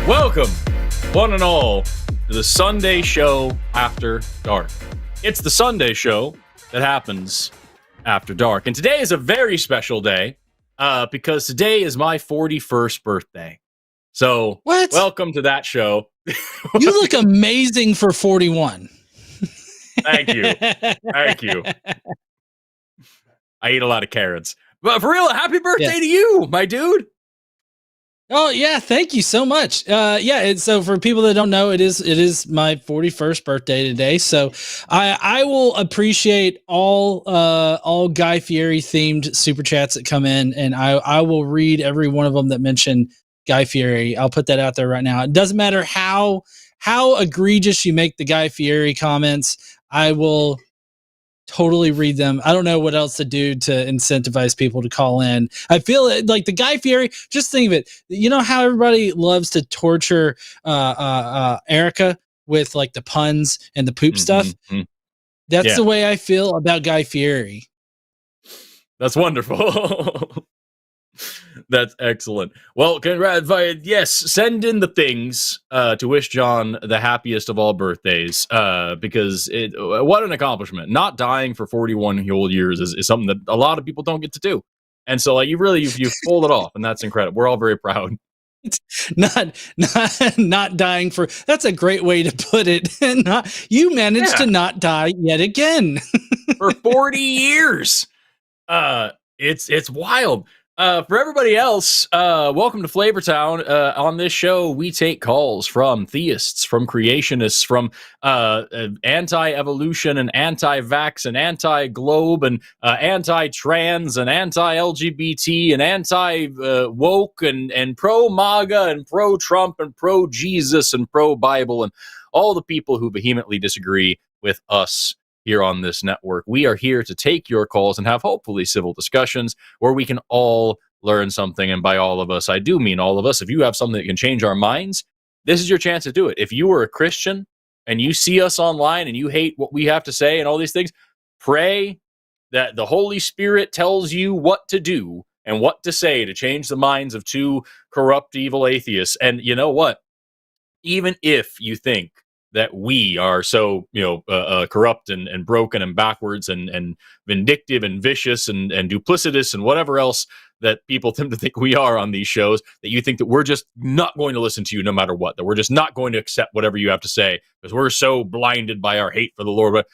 Welcome, one and all, to the Sunday show after dark. It's the Sunday show that happens after dark. And today is a very special day because today is my 41st birthday. So, welcome to that show. You look amazing for 41. Thank you. Thank you. I eat a lot of carrots. But for real, happy birthday to you, my dude. Oh yeah, thank you so much. So for people that don't know, it is my 41st birthday today. So I will appreciate all Guy Fieri themed super chats that come in, and I will read every one of them that mention Guy Fieri. I'll put that out there right now. It doesn't matter how egregious you make the Guy Fieri comments, I will totally read them. I don't know what else to do to incentivize people to call in. I feel like the Guy Fieri, just think of it. You know how everybody loves to torture Erica with like the puns and the poop stuff? That's the way I feel about Guy Fieri. That's wonderful. That's excellent. Well, congrats. Yes, send in the things to wish John the happiest of all birthdays because what an accomplishment. Not dying for 41 whole years is something that a lot of people don't get to do. And so like you've pulled it off, and that's incredible. We're all very proud. Not dying for, that's a great way to put it. You managed to not die yet again. For 40 years. It's wild. For everybody else, welcome to Flavortown. On this show, we take calls from theists, from creationists, from anti-evolution and anti-vax and anti-globe and anti-trans and anti-LGBT and anti-woke and pro-MAGA and pro-Trump and pro-Jesus and pro-Bible and all the people who vehemently disagree with us here on this network. We are here to take your calls and have hopefully civil discussions where we can all learn something. And by all of us, I do mean all of us. If you have something that can change our minds, this is your chance to do it. If you are a Christian and you see us online and you hate what we have to say and all these things, pray that the Holy Spirit tells you what to do and what to say to change the minds of two corrupt, evil atheists. And you know what? Even if you think that we are so, corrupt and broken and backwards and vindictive and vicious and duplicitous and whatever else that people tend to think we are on these shows, that you think that we're just not going to listen to you no matter what, that we're just not going to accept whatever you have to say because we're so blinded by our hate for the Lord. But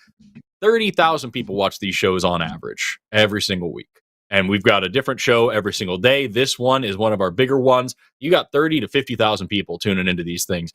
30,000 people watch these shows on average every single week. And we've got a different show every single day. This one is one of our bigger ones. You got 30 to 50,000 people tuning into these things.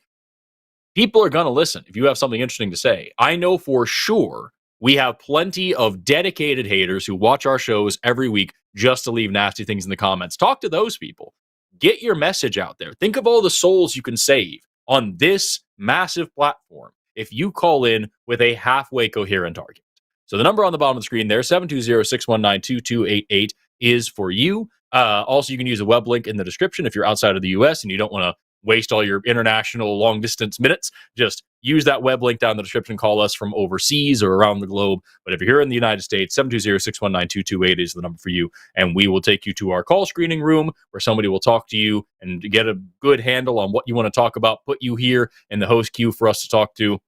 People are going to listen if you have something interesting to say. I know for sure we have plenty of dedicated haters who watch our shows every week just to leave nasty things in the comments. Talk to those people. Get your message out there. Think of all the souls you can save on this massive platform if you call in with a halfway coherent argument. So the number on the bottom of the screen there, 720-619-2288, is for you. Also, you can use a web link in the description if you're outside of the U.S. and you don't want to waste all your international long distance minutes. Just use that web link down in the description. Call us from overseas or around the globe. But if you're here in the United States, 720-619-2288 is the number for you. And we will take you to our call screening room where somebody will talk to you and get a good handle on what you want to talk about, put you here in the host queue for us to talk to.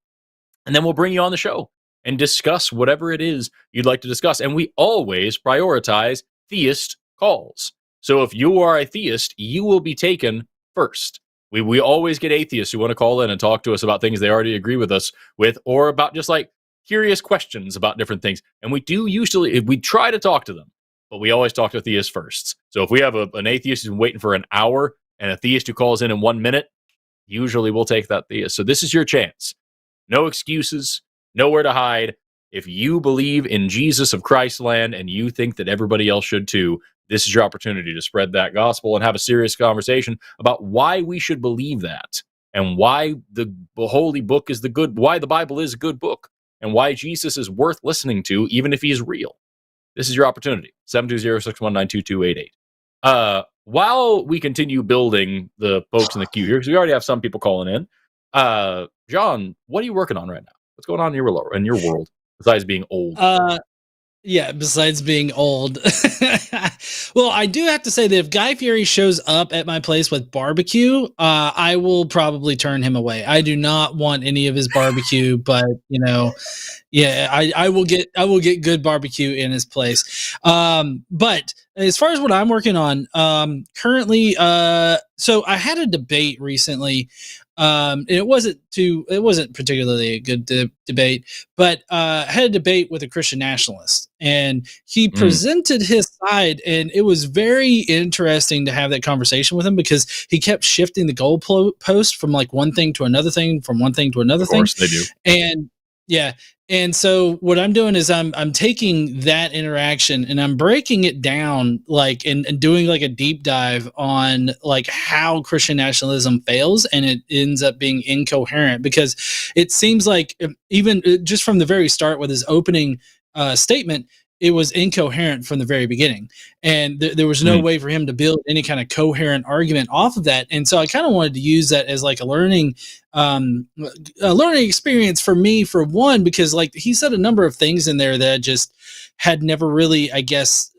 And then we'll bring you on the show and discuss whatever it is you'd like to discuss. And we always prioritize theist calls. So if you are a theist, you will be taken first. We always get atheists who want to call in and talk to us about things they already agree with us with, or about just like curious questions about different things. And we try to talk to them, but we always talk to theists first. So if we have an atheist who's been waiting for an hour and a theist who calls in 1 minute, usually we'll take that theist. So this is your chance. No excuses, nowhere to hide. If you believe in Jesus of Christland and you think that everybody else should too, this is your opportunity to spread that gospel and have a serious conversation about why we should believe that and why the holy book is why the Bible is a good book and why Jesus is worth listening to, even if he is real. This is your opportunity. 720-619-2288. While we continue building the folks in the queue here, because we already have some people calling in, John, what are you working on right now? What's going on in your world besides being old? Yeah, besides being old. Well, I do have to say that if Guy Fieri shows up at my place with barbecue, I will probably turn him away. I do not want any of his barbecue, but yeah, I will get good barbecue in his place. But as far as what I'm working on, currently, so I had a debate recently. And it wasn't particularly a good debate, but I had a debate with a Christian nationalist, and he presented his side, and it was very interesting to have that conversation with him because he kept shifting the goalpost from like one thing to another thing, from one thing to another thing. Of course they do. And yeah. And so what I'm doing is I'm taking that interaction and I'm breaking it down, like, and doing like a deep dive on like how Christian nationalism fails, and it ends up being incoherent because it seems like even just from the very start with his opening statement, it was incoherent from the very beginning, and there was no way for him to build any kind of coherent argument off of that. And so I kind of wanted to use that as like a learning experience for me, for one, because like he said a number of things in there that I just had never really, I guess,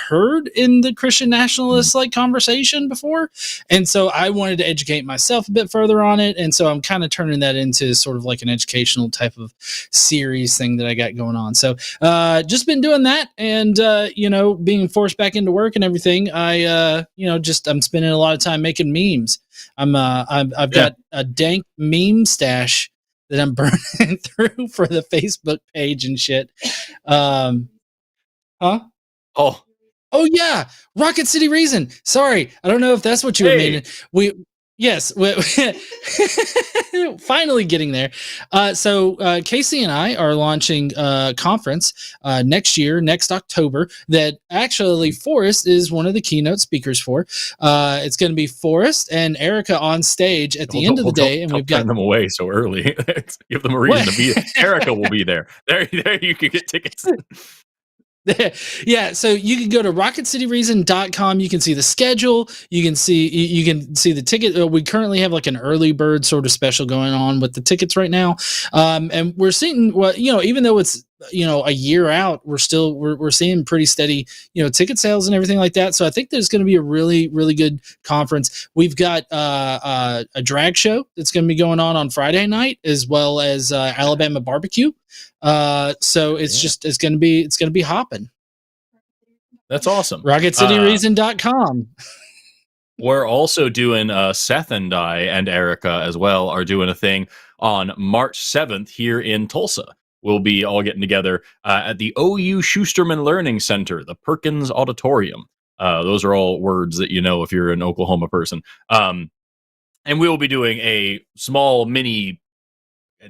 heard in the Christian nationalist like conversation before. And so I wanted to educate myself a bit further on it. And so I'm kind of turning that into sort of like an educational type of series thing that I got going on. So just been doing that, and being forced back into work and everything, I'm spending a lot of time making memes. I've got a dank meme stash that I'm burning through for the Facebook page and shit. Oh yeah, Rocket City Reason. Sorry, I don't know if that's what you were meaning. Yes, finally getting there. So Casey and I are launching a conference next October that actually Forrest is one of the keynote speakers for. It's going to be Forrest and Erica on stage at the end of the day, and we've got them away so early. Give them a reason to be. Erica will be there. There, you can get tickets. Yeah, so you can go to rocketcityreason.com. You can see the schedule. You can see the ticket. We currently have like an early bird sort of special going on with the tickets right now. And we're seeing even though it's a year out, we're seeing pretty steady ticket sales and everything like that. So I think there's going to be a really, really good conference. We've got a drag show that's going to be going on Friday night, as well as Alabama barbecue. So it's going to be hopping. That's awesome. RocketCityReason.com. We're also doing Seth and I and Erica as well are doing a thing on March 7th here in Tulsa. We'll be all getting together at the OU Schusterman Learning Center, the Perkins Auditorium. Those are all words that if you're an Oklahoma person. And we'll be doing a small mini,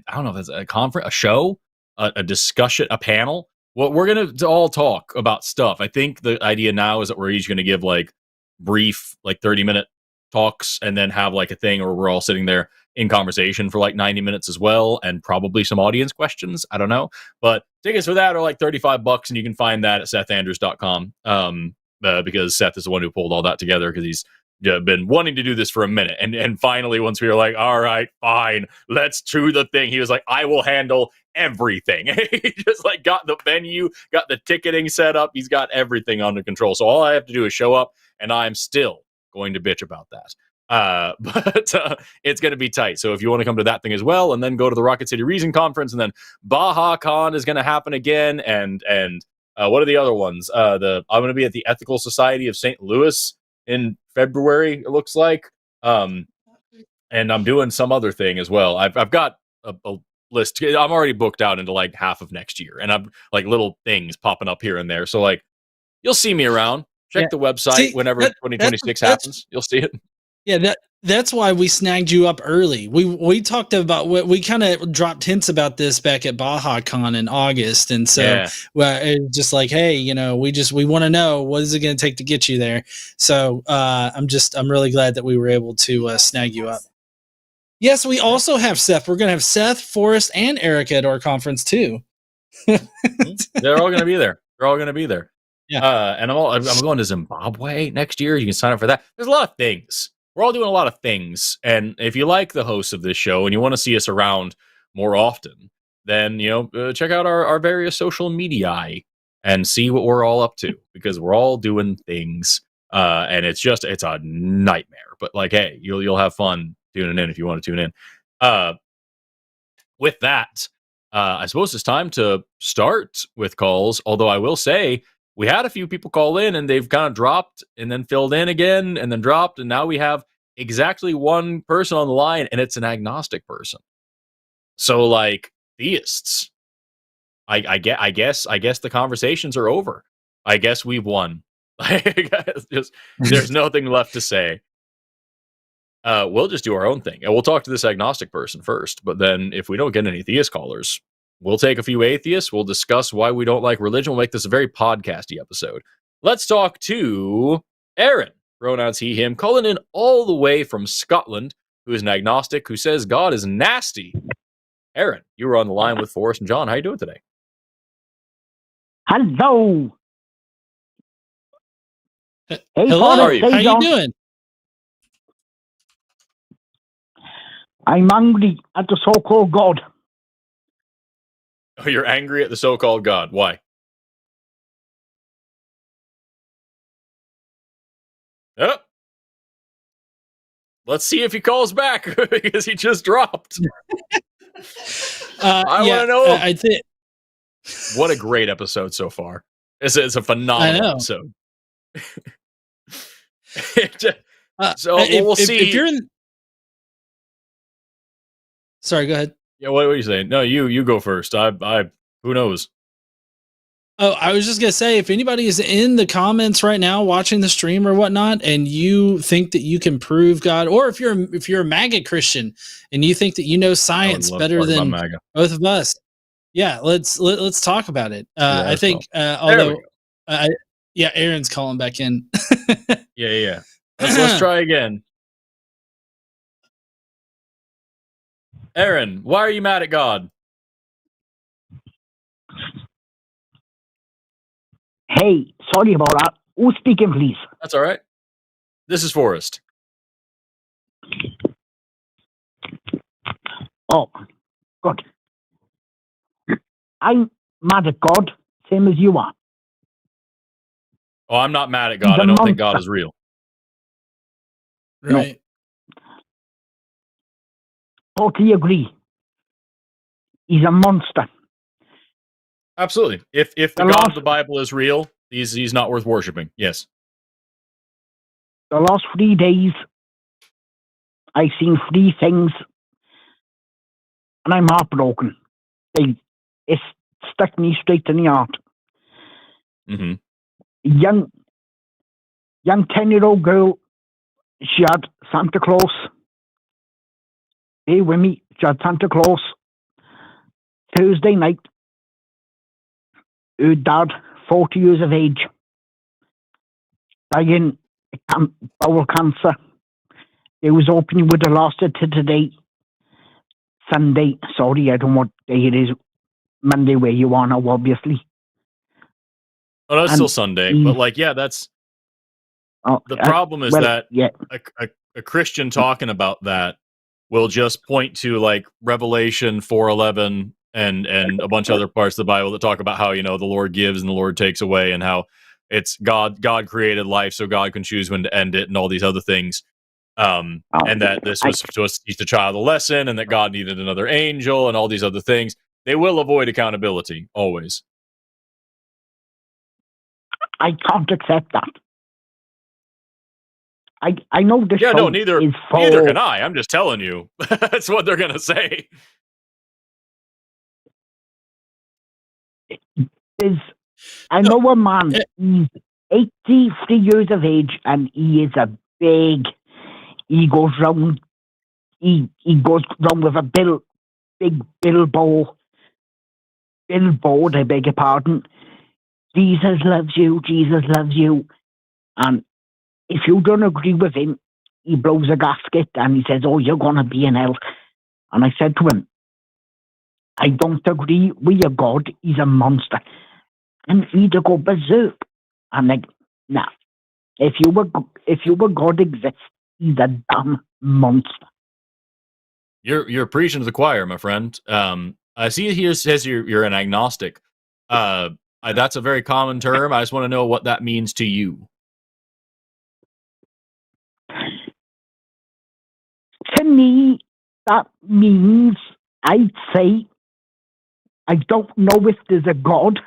I don't know if that's a conference, a show, a discussion, a panel. Well, we're going to all talk about stuff. I think the idea now is that we're each going to give like brief, like 30-minute talks, and then have like a thing where we're all sitting there in conversation for like 90 minutes as well, and probably some audience questions. I don't know. But tickets for that are like $35, and you can find that at sethandrews.com. Because Seth is the one who pulled all that together, because he's been wanting to do this for a minute. And finally, once we were like, all right, fine, let's do the thing, he was like, I will handle everything. He just like got the venue, got the ticketing set up. He's got everything under control. So all I have to do is show up, and I'm still going to bitch about that. But it's going to be tight. So if you want to come to that thing as well, and then go to the Rocket City Reason conference, and then Baja Con is going to happen again. And what are the other ones? I'm going to be at the Ethical Society of St. Louis in February, it looks like. And I'm doing some other thing as well. I've got a list. I'm already booked out into like half of next year, and I'm like little things popping up here and there. So like, you'll see me around. Check the website whenever 2026 happens. You'll see it. Yeah, That's why we snagged you up early. We talked about what we kind of dropped hints about this back at Baja Con in August, and so it's just like, hey, we want to know what is it going to take to get you there. So I'm really glad that we were able to snag you up. Yes, we also have Seth. We're going to have Seth, Forrest, and Eric at our conference too. They're all going to be there. They're all going to be there. Yeah. And I'm going to Zimbabwe next year. You can sign up for that. There's a lot of things. We're all doing a lot of things. And if you like the hosts of this show and you want to see us around more often, then, check out our various social media and see what we're all up to, because we're all doing things. And it's a nightmare, but like, hey, you'll have fun tuning in if you want to tune in. With that, I suppose it's time to start with calls. Although I will say, we had a few people call in and they've kind of dropped and then filled in again and then dropped. And now we have exactly one person on the line, and it's an agnostic person. So, like, theists, I guess the conversations are over. I guess we've won. There's nothing left to say. We'll just do our own thing, and we'll talk to this agnostic person first. But then, if we don't get any theist callers, we'll take a few atheists. We'll discuss why we don't like religion. We'll make this a very podcasty episode. Let's talk to Aaron, pronouns he, him, calling in all the way from Scotland, who is an agnostic who says God is nasty. Aaron, you were on the line with Forrest and John. How are you doing today? Hello. Hey, hello. How are you? How you doing? I'm angry at the so-called God. Oh, you're angry at the so-called God. Why? Oh. Let's see if he calls back, because he just dropped. I want to know. I think. What a great episode so far. It's a phenomenal episode. So we'll see. If you're in... Sorry, go ahead. Yeah, what are you saying? No, you go first. I who knows? Oh, I was just gonna say, if anybody is in the comments right now watching the stream or whatnot, and you think that you can prove God, or if you're a MAGA Christian and you think that you know science better than both of us, yeah, let's talk about it. I think, although, Aaron's calling back in. yeah. Let's try again. Aaron, why are you mad at God? Hey, sorry about that. Who's speaking, please? That's all right. This is Forrest. Oh, good. I'm mad at God, same as you are. Oh, I'm not mad at God. I don't think God is real. Right. No. Totally agree. He's a monster. Absolutely. If the God of the Bible is real, he's not worth worshiping. Yes. The last 3 days, I've seen 3 things, and I'm heartbroken. It's stuck me straight in the heart. Mm-hmm. Young 10-year-old girl, she had Santa Claus. Hey, with me, she had Santa Claus. Thursday night, her dad, 40 years of age, dying of bowel cancer. They was hoping he would have lasted to today, Sunday. Sorry, I don't know what day it is. Monday where you are now, obviously. Oh, that's still Sunday. But that's... the problem is that a Christian talking about that will just point to Revelation 4:11 and a bunch of other parts of the Bible that talk about how, the Lord gives and the Lord takes away, and how it's God created life so God can choose when to end it, and all these other things. And that this was supposed to teach the child a lesson, and that God needed another angel, and all these other things. They will avoid accountability, always. I can't accept that. I know the show neither can I. I'm just telling you. That's what they're going to say. I know a man, he's 83 years of age, and he is a big he goes round. He goes round with a big billboard. I beg your pardon. Jesus loves you. Jesus loves you. And if you don't agree with him, he blows a gasket and he says, "Oh, you're gonna be in hell." And I said to him, "I don't agree with your God. He's a monster." And he'd go berserk. I'm like, "Nah. If your God exists, he's a damn monster." You're preaching to the choir, my friend. I see it here says you're an agnostic. That's a very common term. I just want to know what that means to you. To me, that means I'd say I don't know if there's a God.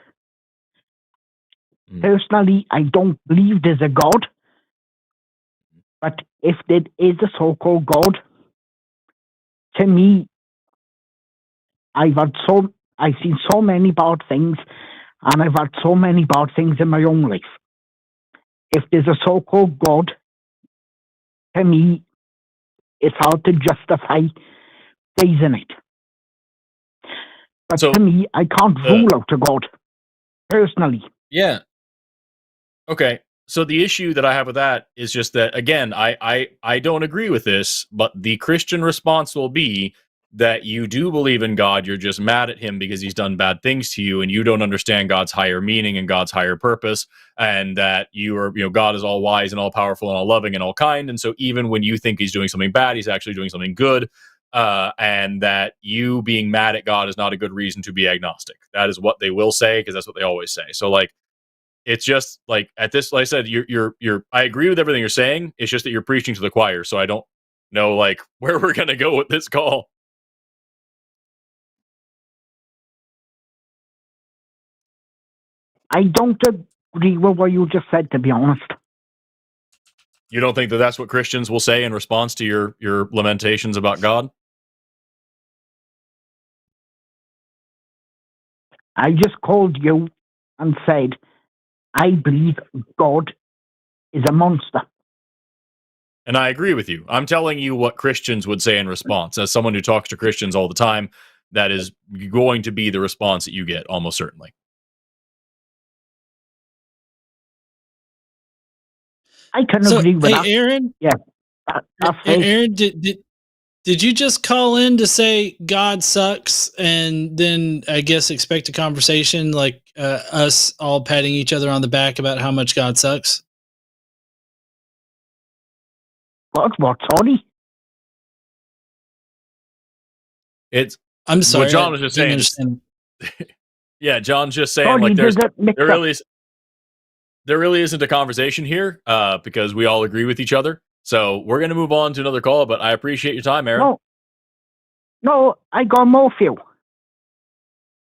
Personally, I don't believe there's a God. But if there is a so-called God, to me, I've seen so many bad things, and I've had so many bad things in my own life. If there's a so-called God, to me, it's hard to justify praising it. But to me, I can't rule out a God, personally. Yeah. Okay. So the issue that I have with that is just that, again, I don't agree with this, but the Christian response will be that you do believe in God, you're just mad at him because he's done bad things to you, and you don't understand God's higher meaning and God's higher purpose, and that God is all wise and all powerful and all loving and all kind, and so even when you think he's doing something bad, he's actually doing something good, and that you being mad at God is not a good reason to be agnostic. That is what they will say, because that's what they always say. So like, it's just like at this, like I said, you're I agree with everything you're saying. It's just that you're preaching to the choir. So I don't know like where we're going to go with this call. I don't agree with what you just said, to be honest. You don't think that that's what Christians will say in response to your lamentations about God? I just called you and said, I believe God is a monster. And I agree with you. I'm telling you what Christians would say in response. As someone who talks to Christians all the time, that is going to be the response that you get, almost certainly. I can agree with that. Aaron? Yeah. Aaron, did you just call in to say God sucks and then I guess expect a conversation like us all patting each other on the back about how much God sucks? What, sorry? I'm sorry. What John was just saying. Yeah, John's just saying, sorry, like, there really isn't a conversation here because we all agree with each other. So we're going to move on to another call, but I appreciate your time, Aaron. No, I got more for you.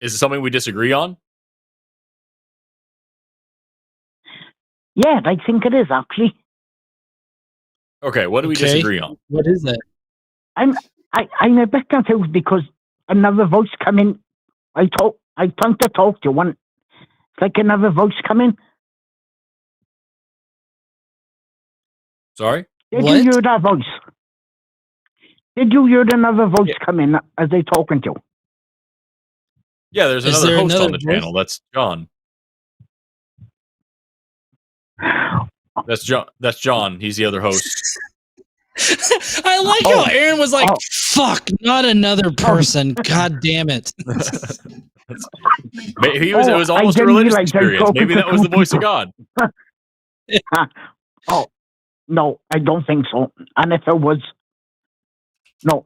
Is it something we disagree on? Yeah, I think it is, actually. Okay, what do we disagree on? What is that? I'm a bit confused because another voice come in. I trying to talk to one. It's like another voice come in. Sorry? Did you hear that voice? Did you hear another voice come in as they talking to? Yeah, there's another host on the channel. That's John. That's John. He's the other host. I like how Aaron was like, fuck, not another person. God damn it. It was almost a religious experience. Maybe that was the voice of God. No, I don't think so. And if it was, no.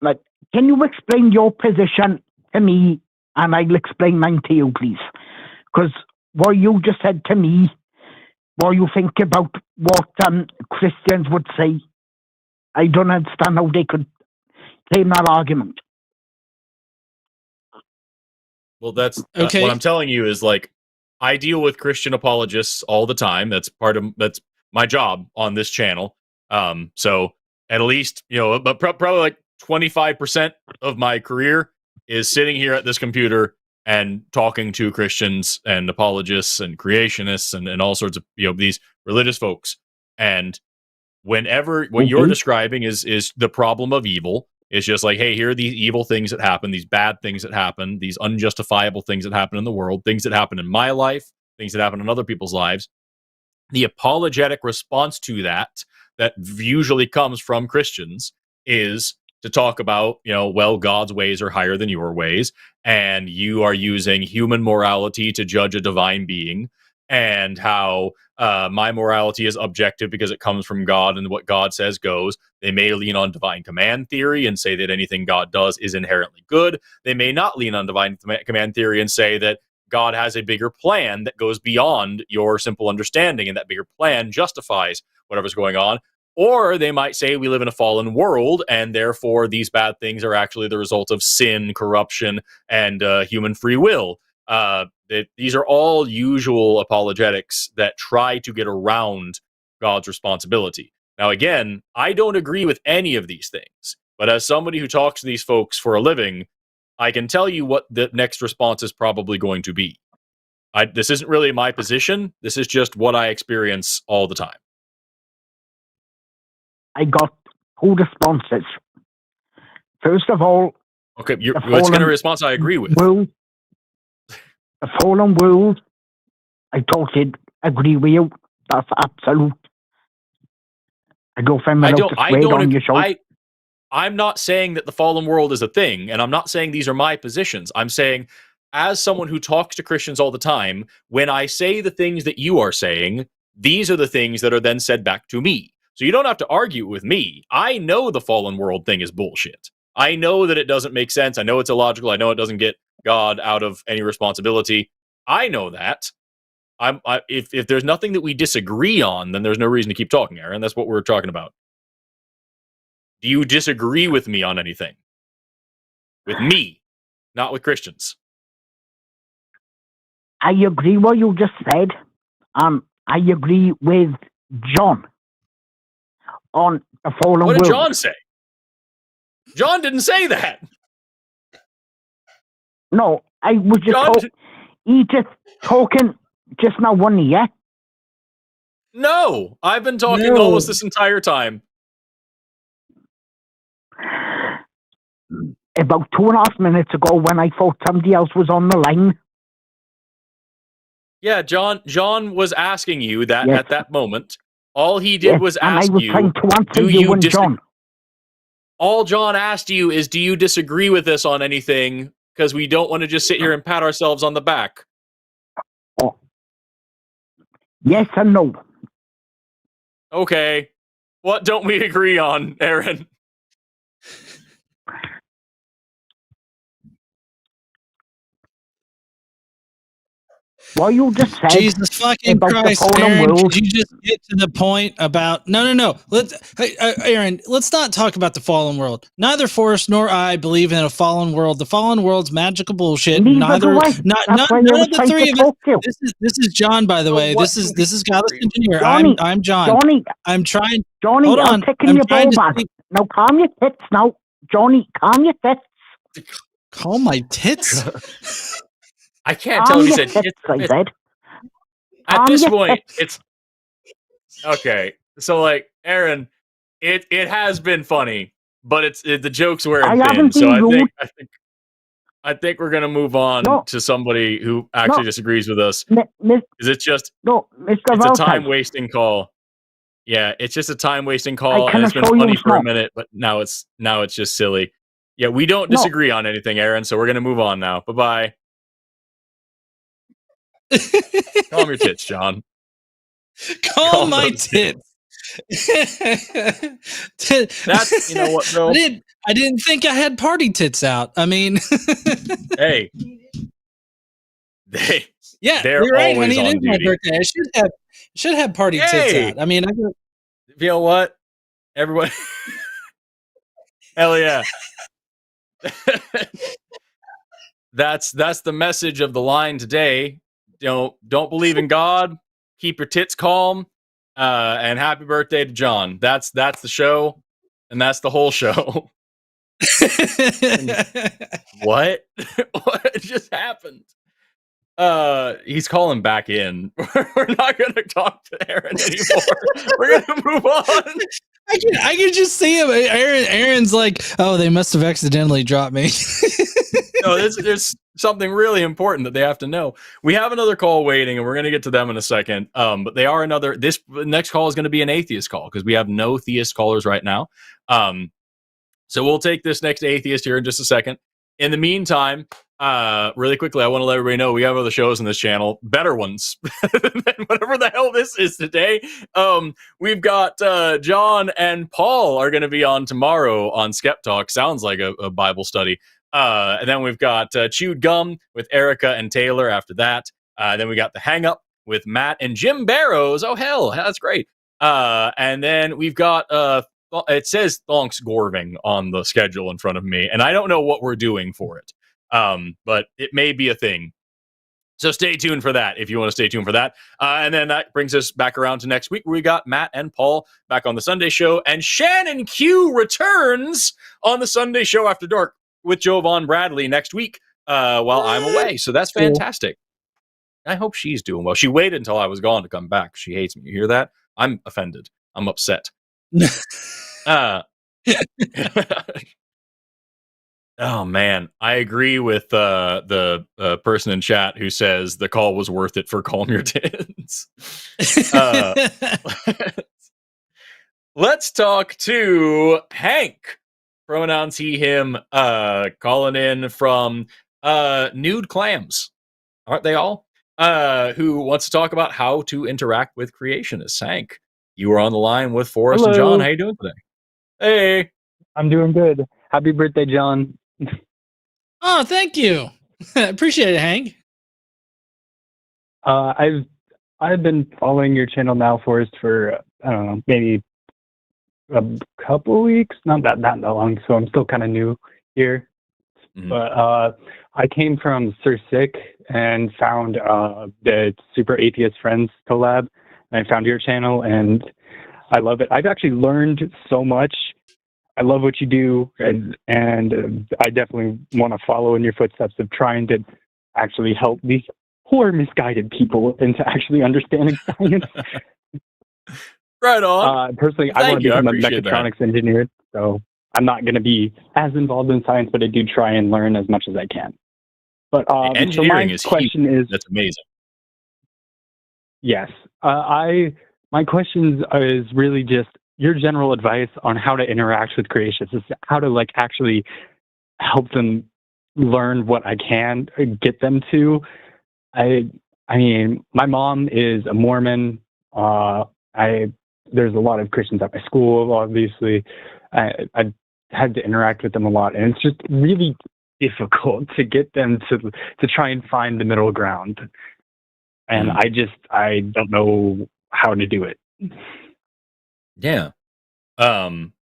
Like, can you explain your position to me and I'll explain mine to you, please? Because what you just said to me, what you think about what Christians would say, I don't understand how they could claim that argument. Well, that's what I'm telling you is like, I deal with Christian apologists all the time. That's my job on this channel. So at least, but probably like 25% of my career is sitting here at this computer and talking to Christians and apologists and creationists and all sorts of, these religious folks. And whenever what you're Okay. describing is the problem of evil. It's just like, hey, here are these evil things that happen, these bad things that happen, these unjustifiable things that happen in the world, things that happen in my life, things that happen in other people's lives. The apologetic response to that usually comes from Christians is to talk about, well, God's ways are higher than your ways, and you are using human morality to judge a divine being, and how my morality is objective because it comes from God, and what God says goes. They may lean on divine command theory and say that anything God does is inherently good. They may not lean on divine command theory and say that God has a bigger plan that goes beyond your simple understanding, and that bigger plan justifies whatever's going on. Or they might say we live in a fallen world, and therefore these bad things are actually the result of sin, corruption, and human free will. These are all usual apologetics that try to get around God's responsibility. Now, again, I don't agree with any of these things, but as somebody who talks to these folks for a living, I can tell you what the next response is probably going to be. This isn't really my position. This is just what I experience all the time. I got two responses. First of all, okay, it's going to response I agree with. World, the fallen world, I totally agree with you. That's absolute. I I'm not saying that the fallen world is a thing, and I'm not saying these are my positions. I'm saying, as someone who talks to Christians all the time, when I say the things that you are saying, these are the things that are then said back to me. So you don't have to argue with me. I know the fallen world thing is bullshit. I know that it doesn't make sense. I know it's illogical. I know it doesn't get God out of any responsibility. I know that. If there's nothing that we disagree on, then there's no reason to keep talking, Aaron. That's what we're talking about. Do you disagree with me on anything? With me, not with Christians. I agree what you just said. I agree with John on the fallen world. What did John say? John didn't say that. No, I was just talking just now, one year. No, I've been talking almost this entire time. About 2.5 minutes ago, when I thought somebody else was on the line. Yeah, John was asking you that at that moment. All he did was ask and I was trying to answer you and John. All John asked you is, do you disagree with this on anything? Because we don't want to just sit here and pat ourselves on the back. Oh. Yes and no. Okay. What don't we agree on, Aaron? Well, you just said Jesus fucking Christ, Aaron, could you just get to the point about... No. Aaron, let's not talk about the fallen world. Neither Forrest nor I believe in a fallen world. The fallen world's magical bullshit. None of the three of us. This is John, by the way. This is Godless Engineer. Johnny, I'm John. Johnny, I'm trying... Johnny, hold on. I'm taking your ball back. Now, calm your tits now. Johnny, calm your tits. Calm my tits? I can't tell if he said tits. I said. At this point, it's okay. So, like, Aaron, it has been funny, but the jokes weren't thin. So I think we're gonna move on to somebody who actually disagrees with us. Is it just Mr. It's Valkai. a time wasting call. Yeah, it's just a time wasting call, and it's been funny for a minute, but now it's just silly. Yeah, we don't disagree on anything, Aaron. So we're gonna move on now. Bye bye. Calm your tits, John. Calm my tits. That's, you know what, though? I didn't think I had party tits out. I mean, hey, they're right, always honey. on it is duty. My birthday. I should have party tits out. I mean, you know what? Everyone, hell yeah. That's the message of the line today. Don't believe in God. Keep your tits calm. And happy birthday to John. That's the show, and that's the whole show. What? What just happened? He's calling back in. We're not going to talk to Aaron anymore. We're going to move on. I can just see him. Aaron's like, oh, they must have accidentally dropped me. No, there's something really important that they have to know. We have another call waiting, and we're going to get to them in a second. But they are this next call is going to be an atheist call because we have no theist callers right now. So we'll take this next atheist here in just a second. In the meantime, really quickly, I want to let everybody know we have other shows on this channel, better ones than whatever the hell this is today. We've got John and Paul are going to be on tomorrow on Skeptalk. Sounds like a Bible study. And then we've got Chewed Gum with Erica and Taylor after that. Then we got The Hang Up with Matt and Jim Barrows. Oh, hell, that's great. And then we've got it says Thonks Gorving on the schedule in front of me, and I don't know what we're doing for it. But it may be a thing. So stay tuned for that if you want to stay tuned for that. And then that brings us back around to next week where we got Matt and Paul back on the Sunday show, and Shannon Q returns on the Sunday show after dark with Jovan Bradley next week while I'm away. So that's fantastic. I hope she's doing well. She waited until I was gone to come back. She hates me. You hear that? I'm offended. I'm upset. Oh man, I agree with the person in chat who says the call was worth it for Calm Your Tits. Let's talk to Hank. Pronouns he, him, calling in from Nude Clams. Aren't they all? Who wants to talk about how to interact with creationists. Hank, you are on the line with Forrest and John. How you doing today? Hey. I'm doing good. Happy birthday, John. Oh, thank you. Appreciate it, Hank. I've been following your channel now, Forrest, for I don't know, maybe a couple of weeks, not that long. So I'm still kind of new here. Mm-hmm. But I came from Sir Sick and found the Super Atheist Friends collab, and I found your channel, and I love it. I've actually learned so much. I love what you do, and I definitely want to follow in your footsteps of trying to actually help these poor misguided people into actually understanding science. Right on. Personally, I want to become a mechatronics engineer, so I'm not going to be as involved in science, but I do try and learn as much as I can. But engineering so my question is, that's amazing. Yes. My question is really just your general advice on how to interact with creationists, how to actually help them learn what I can get them to. I mean, my mom is a Mormon. There's a lot of Christians at my school, obviously. I had to interact with them a lot, and it's just really difficult to get them to try and find the middle ground. And I don't know how to do it. Yeah.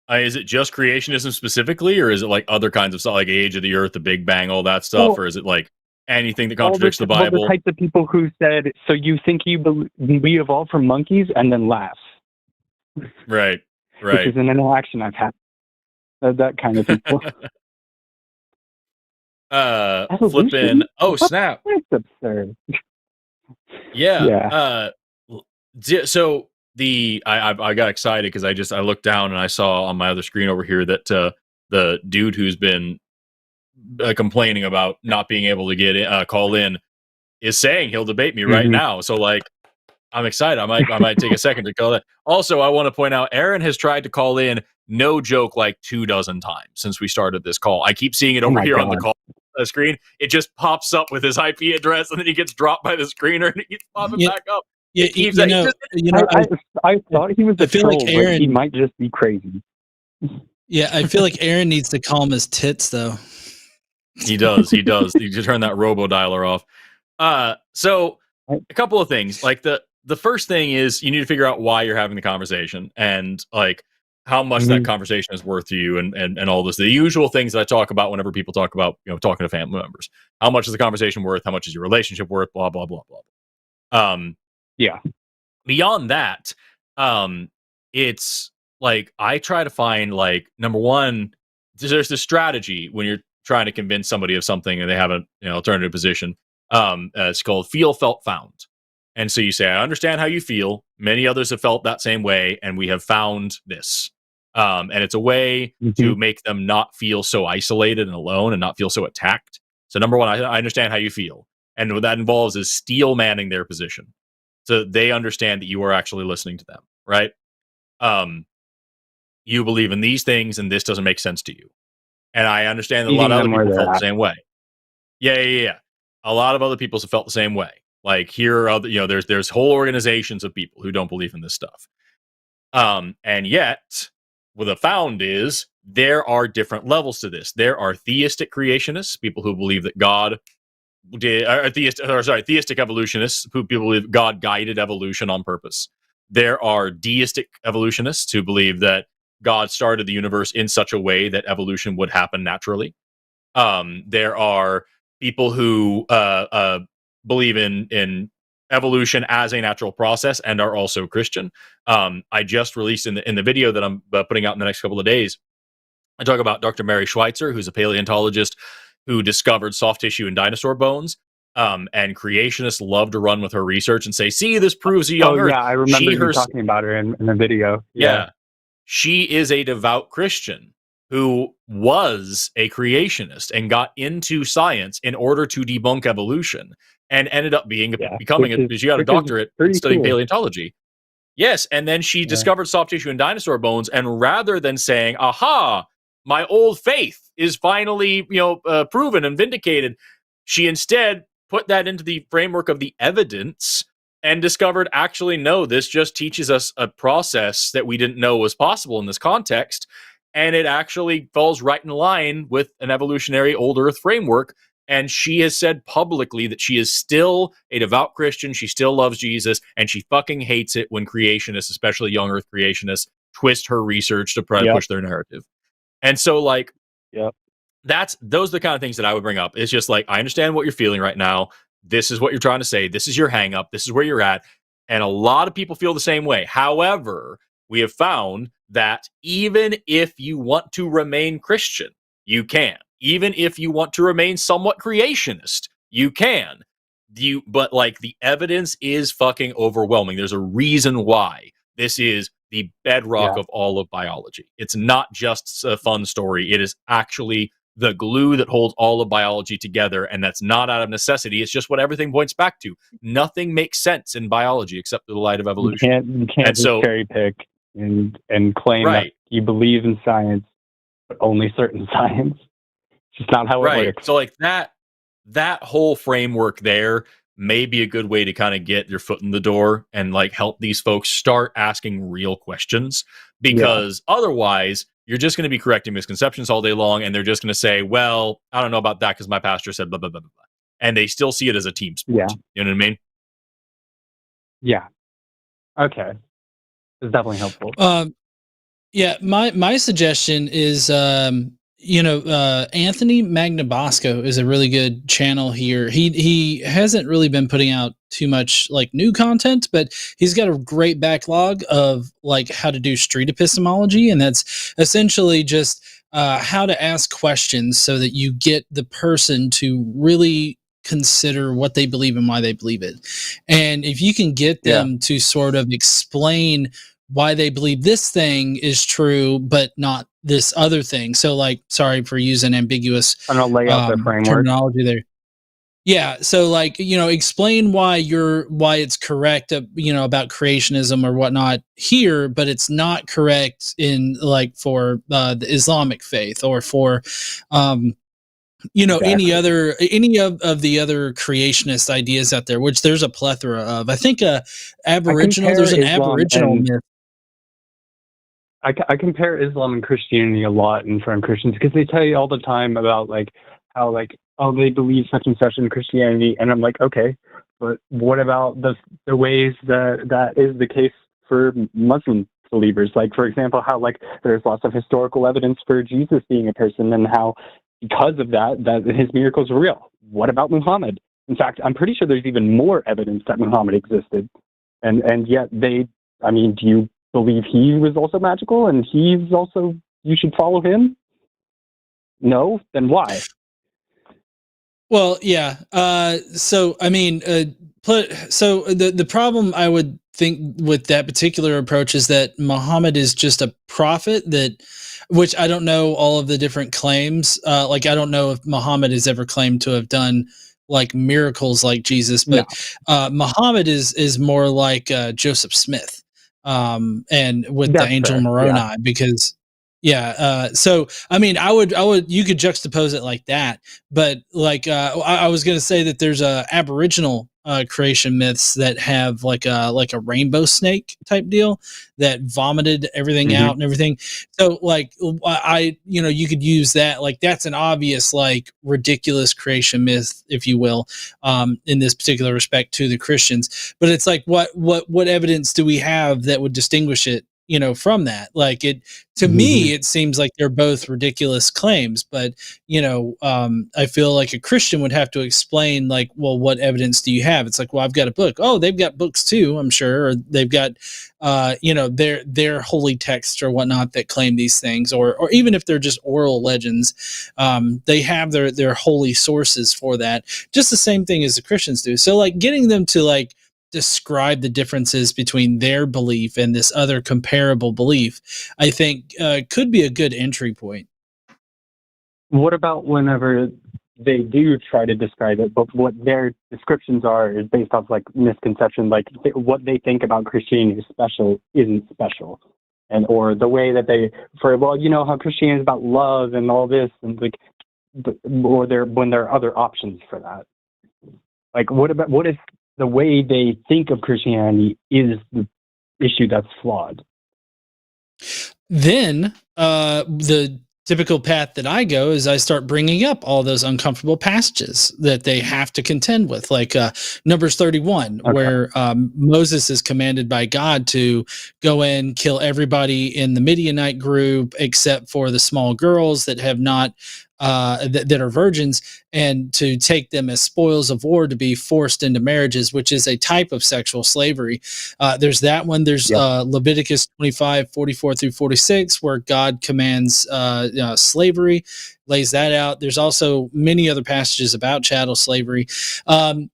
Is it just creationism specifically, or is it like other kinds of stuff, like Age of the Earth, the Big Bang, all that stuff, or is it like anything that contradicts the Bible? The types of people who said, "So you think we evolved from monkeys?" and then laughs. Right. Which is an interaction I've had. That kind of people. Flipping. Oh snap! That's absurd. Yeah. So I got excited because I looked down and I saw on my other screen over here that the dude who's been complaining about not being able to get call in is saying he'll debate me right now. So I'm excited. I might take a second to call that. Also, I want to point out Aaron has tried to call in, no joke, like 24 times since we started this call. I keep seeing it over here on the call screen. It just pops up with his IP address, and then he gets dropped by the screener, and it keeps popping back up. Yeah, I thought he was a troll, like Aaron, but he might just be crazy. Yeah, I feel like Aaron needs to calm his tits, though. He does. He just turn that robo dialer off. So a couple of things. Like the first thing is you need to figure out why you're having the conversation and like how much that conversation is worth to you and all this. The usual things that I talk about whenever people talk about, talking to family members. How much is the conversation worth? How much is your relationship worth? Blah, blah, blah, blah. Yeah. Beyond that, it's like I try to find number one, there's this strategy when you're trying to convince somebody of something and they have an alternative position. It's called Feel, Felt, Found. And so you say, I understand how you feel. Many others have felt that same way, and we have found this. And it's a way to make them not feel so isolated and alone and not feel so attacked. So number one, I understand how you feel. And what that involves is steel manning their position. So they understand that you are actually listening to them, right? You believe in these things, and this doesn't make sense to you. And I understand that a lot of other people felt the same way. Yeah. A lot of other people have felt the same way. Like here are other, there's whole organizations of people who don't believe in this stuff. And yet, what the found is there are different levels to this. There are theistic creationists, people who believe that God did, theistic evolutionists, who people believe God guided evolution on purpose. There are deistic evolutionists who believe that God started the universe in such a way that evolution would happen naturally. There are people who believe in evolution as a natural process and are also Christian. I just released in the video that I'm putting out in the next couple of days, I talk about Dr. Mary Schweitzer, who's a paleontologist who discovered soft tissue in dinosaur bones. And creationists love to run with her research and say, see, this proves a young Earth. Yeah, I remember you talking about her in the video. Yeah. She is a devout Christian who was a creationist and got into science in order to debunk evolution and ended up becoming she got a doctorate studying paleontology. Yes, and then she discovered soft tissue in dinosaur bones, and rather than saying, aha, my old faith is finally proven and vindicated, she instead put that into the framework of the evidence and discovered, actually, no, this just teaches us a process that we didn't know was possible in this context. And it actually falls right in line with an evolutionary old Earth framework. And she has said publicly that she is still a devout Christian. She still loves Jesus. And she fucking hates it when creationists, especially young Earth creationists, twist her research to try to push their narrative. And so, those are the kind of things that I would bring up. It's just like, I understand what you're feeling right now. This is what you're trying to say. This is your hang up. This is where you're at. And a lot of people feel the same way. However, we have found that even if you want to remain Christian, you can. Even if you want to remain somewhat creationist, you can. But the evidence is fucking overwhelming. There's a reason why this is the bedrock of all of biology. It's not just a fun story. It is actually the glue that holds all of biology together, and that's not out of necessity. It's just what everything points back to. Nothing makes sense in biology except through the light of evolution. You can't just cherry pick and claim that you believe in science, but only certain science. It's just not how it works. So that whole framework there may be a good way to kind of get your foot in the door and help these folks start asking real questions, because otherwise you're just going to be correcting misconceptions all day long, and they're just going to say, well, I don't know about that because my pastor said blah, blah, blah, blah, blah. And they still see it as a team sport. Yeah. You know what I mean? Yeah. Okay. It's definitely helpful. My suggestion is, Anthony Magnabosco is a really good channel here. He hasn't really been putting out too much new content, but he's got a great backlog of how to do street epistemology, and that's essentially just how to ask questions so that you get the person to really consider what they believe and why they believe it. And if you can get them to sort of explain why they believe this thing is true, but not this other thing. So sorry for using ambiguous lay out the framework terminology there. Yeah. So explain why it's correct, about creationism or whatnot here, but it's not correct in for the Islamic faith or for, any of the other creationist ideas out there, which there's a plethora of. I think Aboriginal, there's an Aboriginal myth. I compare Islam and Christianity a lot in front of Christians, because they tell you all the time about how they believe such and such in Christianity, and I'm like, okay, but what about the ways that is the case for Muslim believers? For example, how there's lots of historical evidence for Jesus being a person, and how because of that his miracles were real. What about Muhammad? In fact, I'm pretty sure there's even more evidence that Muhammad existed, and yet do you believe he was also magical and you should follow him? No? Then why? Well, yeah. So I mean, the problem I would think with that particular approach is that Muhammad is just a prophet which I don't know all of the different claims. Like I don't know if Muhammad has ever claimed to have done like miracles like Jesus, but Muhammad is more like Joseph Smith, and with the That's angel fair. Moroni, Yeah. because so I mean, I would you could juxtapose it like that, but like I was going to say that there's Aboriginal creation myths that have like a rainbow snake type deal that vomited everything out and everything. So like you could use that, like that's an obvious like ridiculous creation myth, if you will, in this particular respect to the Christians. But it's like what evidence do we have that would distinguish it, from that? Like it, to me, it seems like they're both ridiculous claims, but I feel like a Christian would have to explain, like, well, what evidence do you have? It's like, well, I've got a book. Oh, they've got books too, I'm sure, or they've got their holy texts or whatnot that claim these things, or even if they're just oral legends, they have their holy sources for that. Just the same thing as the Christians do. So like getting them to like describe the differences between their belief and this other comparable belief, I think could be a good entry point. What about whenever they do try to describe it, but what their descriptions are is based off like misconception, like what they think about Christianity is special isn't special, and or the way that how Christianity is about love and all this, and like, when there are other options for that. Like what if the way they think of Christianity is the issue that's flawed? Then the typical path that I go is I start bringing up all those uncomfortable passages that they have to contend with, like Numbers 31, where Moses is commanded by God to go in, kill everybody in the Midianite group except for the small girls that have not that are virgins, and to take them as spoils of war to be forced into marriages, which is a type of sexual slavery. There's that one. There's Leviticus 25, 44 through 46, where God commands slavery, lays that out. There's also many other passages about chattel slavery. One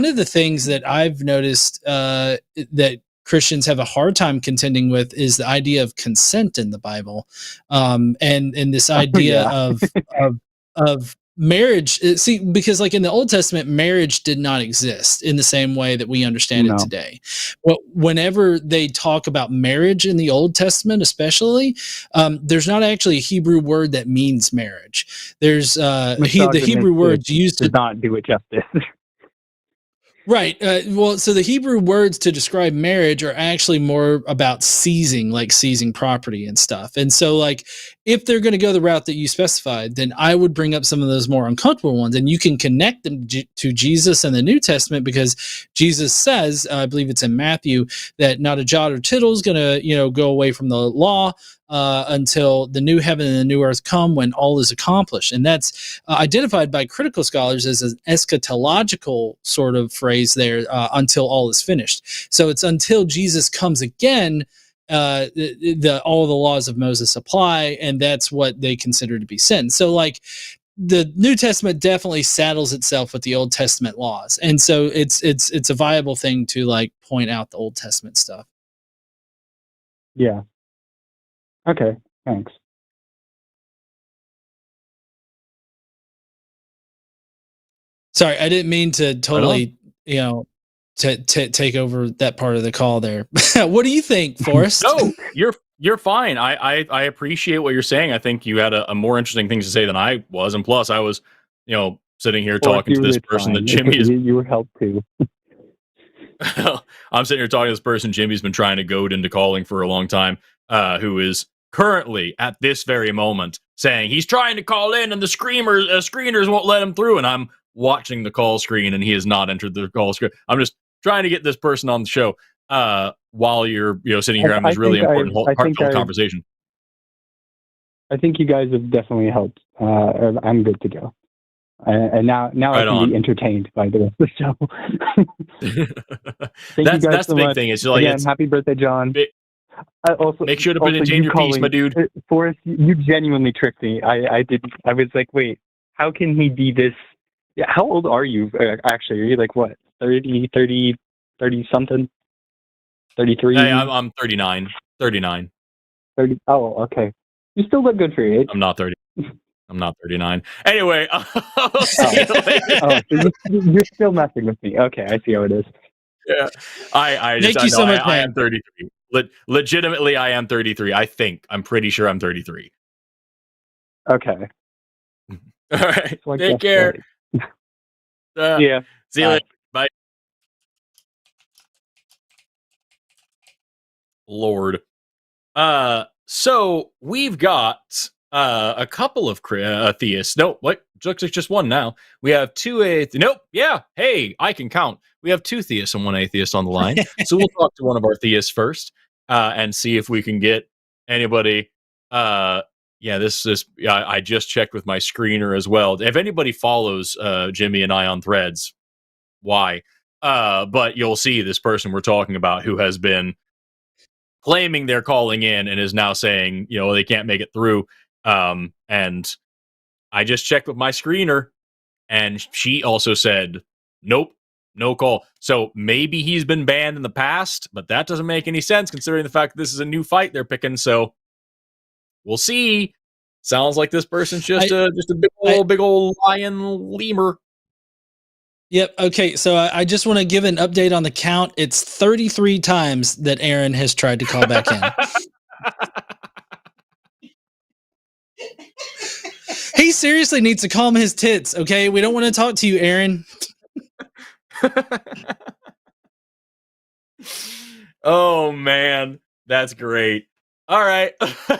of the things that I've noticed that Christians have a hard time contending with is the idea of consent in the Bible, and this idea of marriage. See, because like in the Old Testament, marriage did not exist in the same way that we understand it today. Well, whenever they talk about marriage in the Old Testament, especially, there's not actually a Hebrew word that means marriage. There's the Hebrew words used to not do it justice. Right. So the Hebrew words to describe marriage are actually more about seizing, like seizing property and stuff. And so, like, if they're going to go the route that you specified, then I would bring up some of those more uncomfortable ones, and you can connect them to Jesus and the New Testament, because Jesus says, I believe it's in Matthew, that not a jot or tittle is going to, go away from the law until the new heaven and the new earth come, when all is accomplished. And that's identified by critical scholars as an eschatological sort of phrase there, until all is finished. So it's until Jesus comes again, all the laws of Moses apply, and that's what they consider to be sin. So like the New Testament definitely saddles itself with the Old Testament laws. And so it's a viable thing to like point out the Old Testament stuff. Yeah. Okay, thanks. Sorry, I didn't mean to totally, to take over that part of the call there. What do you think, Forrest? No, you're fine. I appreciate what you're saying. I think you had a more interesting things to say than I was, and plus I was, sitting here talking to this person that Jimmy is. You were helped too. I'm sitting here talking to this person Jimmy's been trying to goad into calling for a long time, who is currently at this very moment saying he's trying to call in and the screeners won't let him through, and I'm watching the call screen and he has not entered the call screen. I'm just trying to get this person on the show while you're sitting here having this really important heartfelt conversation. I think you guys have definitely helped. I'm good to go. And now I can be entertained by the rest of the show. That's the big thing. It's like, again, happy birthday, John. I also make sure to maintain your peace, my dude. Forrest, you genuinely tricked me. I was like, wait, how can he be this Yeah, how old are you? Actually, are you like what? 30 something? 33? Hey, I'm 39. 39. 30? Oh, okay. You still look good for your age. I'm not 30. I'm not 39. Anyway, I'll see you later. Oh, so you're still messing with me. Okay, I see how it is. Yeah, I Thank you so much, I man. am 33. Legitimately, I am 33. I'm pretty sure I'm 33. Okay. All right. So I Take guess care. yeah. See you Bye. later. Bye. Lord. So we've got a couple of theists. No, what? Looks like just one now. We have two atheists. Nope. Yeah. Hey, I can count. We have two theists and one atheist on the line. So we'll talk to one of our theists first and see if we can get anybody. Yeah, this is. I just checked with my screener as well. If anybody follows Jimmy and I on Threads, why? But you'll see this person we're talking about who has been claiming they're calling in and is now saying, they can't make it through. And I just checked with my screener and she also said, nope, no call. So maybe he's been banned in the past, but that doesn't make any sense considering the fact that this is a new fight they're picking. So we'll see. Sounds like this person's just a big old lion lemur. Yep. Okay. So I just want to give an update on the count. It's 33 times that Aaron has tried to call back in. He seriously needs to calm his tits. Okay. We don't want to talk to you, Aaron. Oh, man. That's great. All right.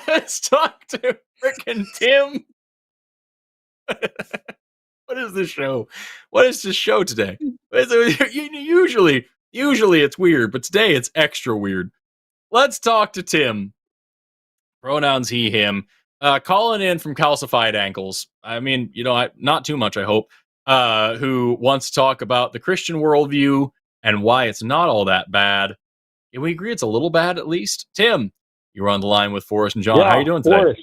Let's talk to freaking Tim. What is this show? What is this show today? Usually it's weird, but today it's extra weird. Let's talk to Tim. Pronouns he, him. Calling in from calcified ankles. I mean, not too much, I hope. Who wants to talk about the Christian worldview and why it's not all that bad. Can we agree it's a little bad at least? Tim, you're on the line with Forrest and John. How are you doing today? Forrest.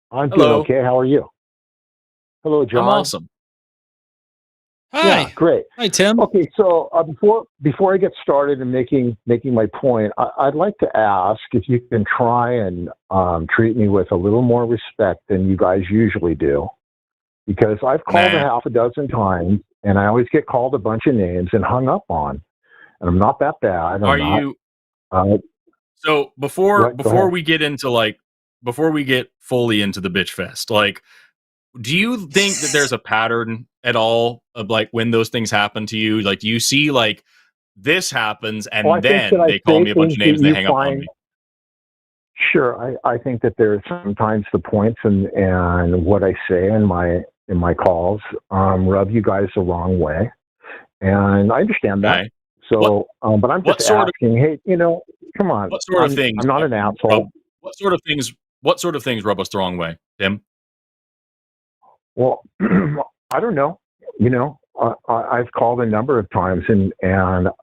I'm doing okay. How are you? Hello, John. I'm awesome. Hi. Yeah, great. Hi, Tim. Okay, so before I get started in making my point, I'd like to ask if you can try and treat me with a little more respect than you guys usually do, because I've called a half a dozen times and I always get called a bunch of names and hung up on, and I'm not that bad. So before we get fully into the bitch fest, do you think that there's a pattern at all of when those things happen to you? Do you see this happens and then they call me a bunch of names and they hang up on me? Sure, I think that there's sometimes the points and what I say in my calls rub you guys the wrong way, and I understand that. Okay. So, but I'm just asking, hey, come on. What sort of things? I'm not an asshole. What sort of things rub us the wrong way, Tim? Well, I don't know. I've called a number of times, and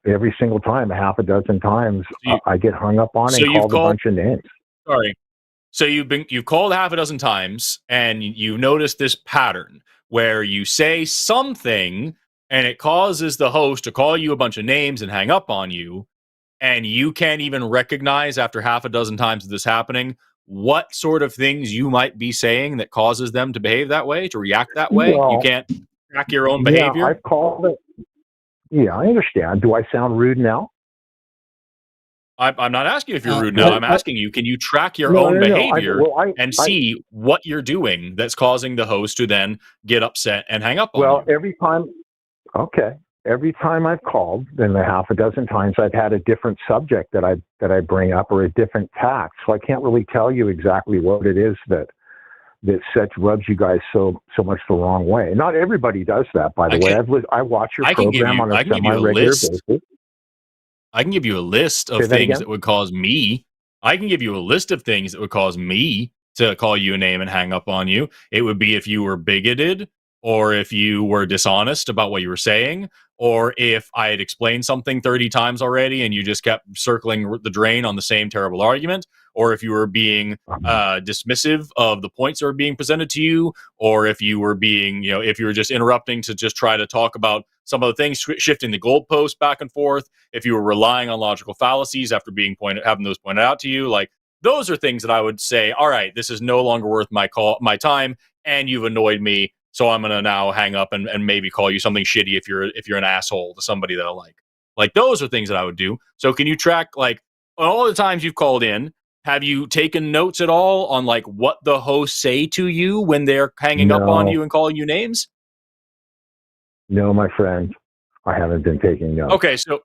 every single time, a half a dozen times, I get hung up on and called a bunch of names. Sorry. So you've called half a dozen times, and you've noticed this pattern where you say something, and it causes the host to call you a bunch of names and hang up on you, and you can't even recognize after half a dozen times of this happening what sort of things you might be saying that causes them to behave that way, to react that way. Well, you can't track your own behavior. Yeah, I've called it. Yeah, I understand. Do I sound rude now? I'm not asking if you're rude now. I'm asking you, can you track your own behavior and see what you're doing that's causing the host to then get upset and hang up on you? Well, every time I've called, then the half a dozen times I've had a different subject that I bring up or a different tack. So I can't really tell you exactly what it is that rubs you guys so much the wrong way. Not everybody does that, by the way. I watch your program on a semi-regular basis. I can give you a list of things that would cause me. I can give you a list of things that would cause me to call you a name and hang up on you. It would be if you were bigoted, or if you were dishonest about what you were saying, or if I had explained something 30 times already and you just kept circling the drain on the same terrible argument, or if you were being dismissive of the points that were being presented to you, or if you were being, if you were just interrupting to just try to talk about some of the things, shifting the goalposts back and forth, if you were relying on logical fallacies after having those pointed out to you, like those are things that I would say, all right, this is no longer worth my time, and you've annoyed me. So I'm gonna now hang up and maybe call you something shitty if you're an asshole to somebody that I like. Like those are things that I would do. So can you track like all the times you've called in? Have you taken notes at all on like what the hosts say to you when they're hanging up on you and calling you names? No, my friend, I haven't been taking notes. Okay, so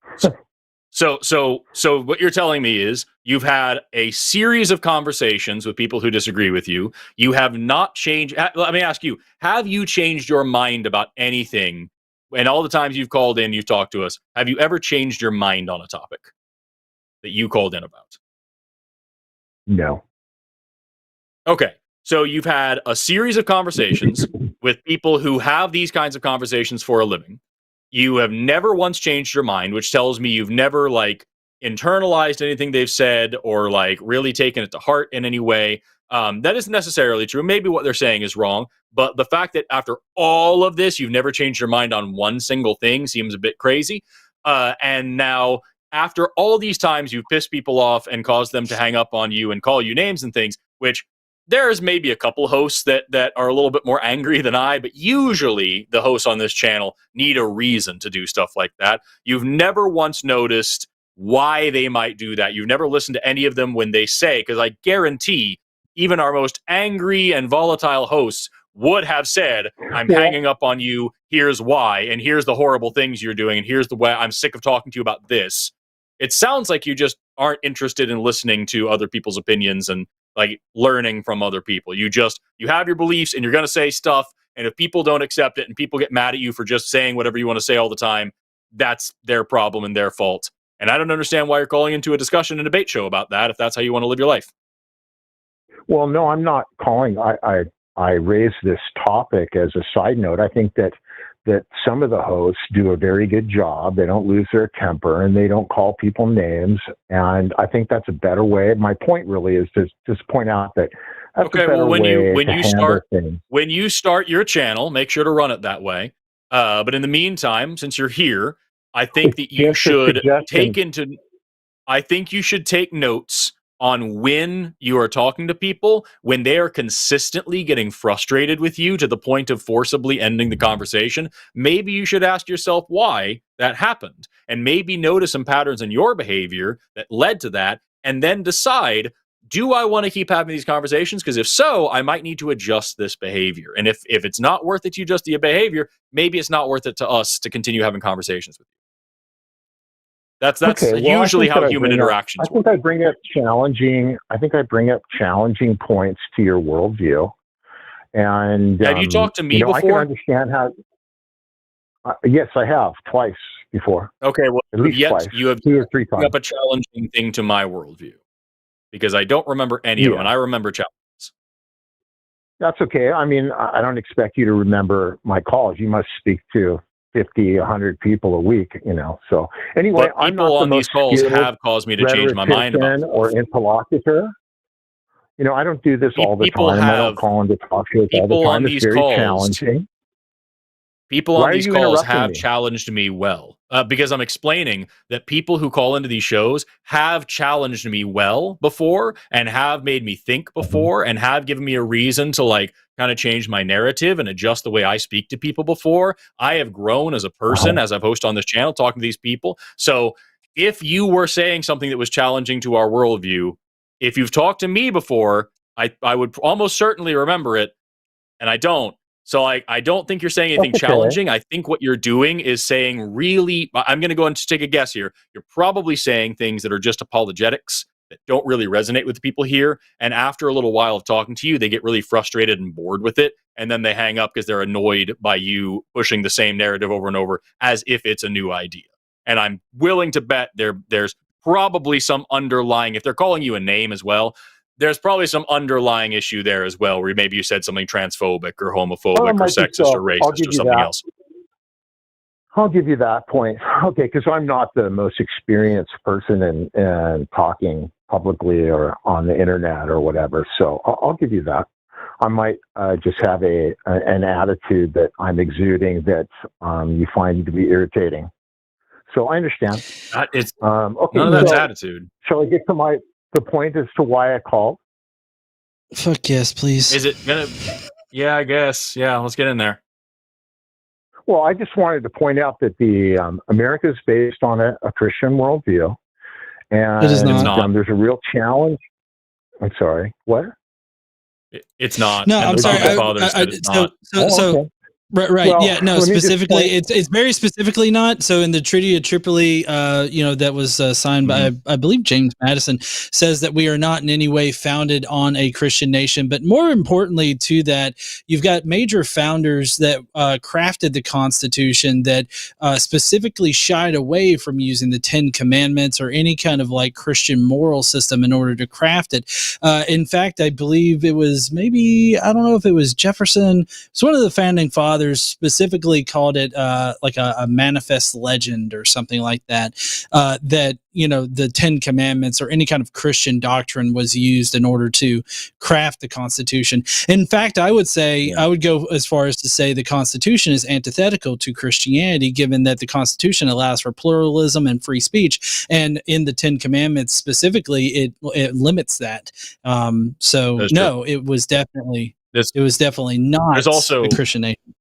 what you're telling me is you've had a series of conversations with people who disagree with you. You have not changed. Let me ask you, have you changed your mind about anything? And all the times you've called in, you've talked to us, have you ever changed your mind on a topic that you called in about? No. Okay. So you've had a series of conversations with people who have these kinds of conversations for a living. You have never once changed your mind, which tells me you've never like internalized anything they've said or like really taken it to heart in any way. That isn't necessarily true. Maybe what they're saying is wrong, but the fact that after all of this, you've never changed your mind on one single thing seems a bit crazy. And now after all these times you've pissed people off and caused them to hang up on you and call you names and things, which there's maybe a couple hosts that are a little bit more angry than I, but usually the hosts on this channel need a reason to do stuff like that. You've never once noticed why they might do that. You've never listened to any of them when they say, because I guarantee even our most angry and volatile hosts would have said, I'm hanging up on you, here's why, and here's the horrible things you're doing, and here's the way I'm sick of talking to you about this. It sounds like you just aren't interested in listening to other people's opinions and like learning from other people. You have your beliefs and you're going to say stuff. And if people don't accept it and people get mad at you for just saying whatever you want to say all the time, that's their problem and their fault. And I don't understand why you're calling into a discussion and debate show about that if that's how you want to live your life. Well, no, I'm not calling. I raised this topic as a side note. I think that some of the hosts do a very good job. They don't lose their temper and they don't call people names. And I think that's a better way. My point really is to just point out that that's a better way to handle things. When you start your channel, make sure to run it that way. But in the meantime, since you're here, I think that you should take notes on when you are talking to people, when they are consistently getting frustrated with you to the point of forcibly ending the conversation. Maybe you should ask yourself why that happened, and maybe notice some patterns in your behavior that led to that, and then decide, do I want to keep having these conversations? Because if so, I might need to adjust this behavior. And if it's not worth it to adjust the behavior, maybe it's not worth it to us to continue having conversations with you. That's usually how human interactions work. I think I bring up challenging points to your worldview. And have you talked to me before? I can understand how. Yes, I have twice before. Okay, well, at least twice. You have 2 or 3 times. Up a challenging thing to my worldview because I don't remember any of them, and I remember challenges. That's okay. I mean, I don't expect you to remember my calls. You must speak to 50, 100 people a week, So anyway, but people on these calls have caused me to change my mind about or interlocutor. I don't do this all the time. I don't call into talk shows all the time. It's very challenging. People on these calls have challenged me well because I'm explaining that people who call into these shows have challenged me well before and have made me think before and have given me a reason to like kind of change my narrative and adjust the way I speak to people before. I have grown as a person as I've hosted on this channel talking to these people. So if you were saying something that was challenging to our worldview, if you've talked to me before, I would almost certainly remember it, and I don't. So I don't think you're saying anything challenging. I think what you're doing is saying really, I'm going to go and take a guess here. You're probably saying things that are just apologetics that don't really resonate with the people here. And after a little while of talking to you, they get really frustrated and bored with it. And then they hang up because they're annoyed by you pushing the same narrative over and over as if it's a new idea. And I'm willing to bet there's probably some underlying, if they're calling you a name as well, there's probably some underlying issue there as well, where maybe you said something transphobic or homophobic or sexist or racist or something else. I'll give you that point. Okay, because I'm not the most experienced person in talking publicly or on the internet or whatever. So I'll give you that. I might just have an attitude that I'm exuding that you find to be irritating. So I understand. It's okay. none of that's attitude. Shall I get to the point as to why I called? Fuck yes, please. Is it gonna? Yeah, I guess. Yeah, let's get in there. Well, I just wanted to point out that the America is based on a Christian worldview, and It is not. There's a real challenge. I'm sorry. What? It's not. No, And I'm the sorry. founding fathers said it's not. Okay. Right. Well, yeah. No. Specifically, it's very specifically not. So in the Treaty of Tripoli, that was signed by, I believe, James Madison, says that we are not in any way founded on a Christian nation. But more importantly, to that, you've got major founders that crafted the Constitution that specifically shied away from using the Ten Commandments or any kind of like Christian moral system in order to craft it. In fact, I believe it was I don't know if it was Jefferson. It's one of the founding fathers specifically called it like a manifest legend or something like that, that the Ten Commandments or any kind of Christian doctrine was used in order to craft the Constitution. In fact, I would say I would go as far as to say the Constitution is antithetical to Christianity, given that the Constitution allows for pluralism and free speech, and in the Ten Commandments specifically, it limits that. So no, it was definitely not. There's also a Christian nation.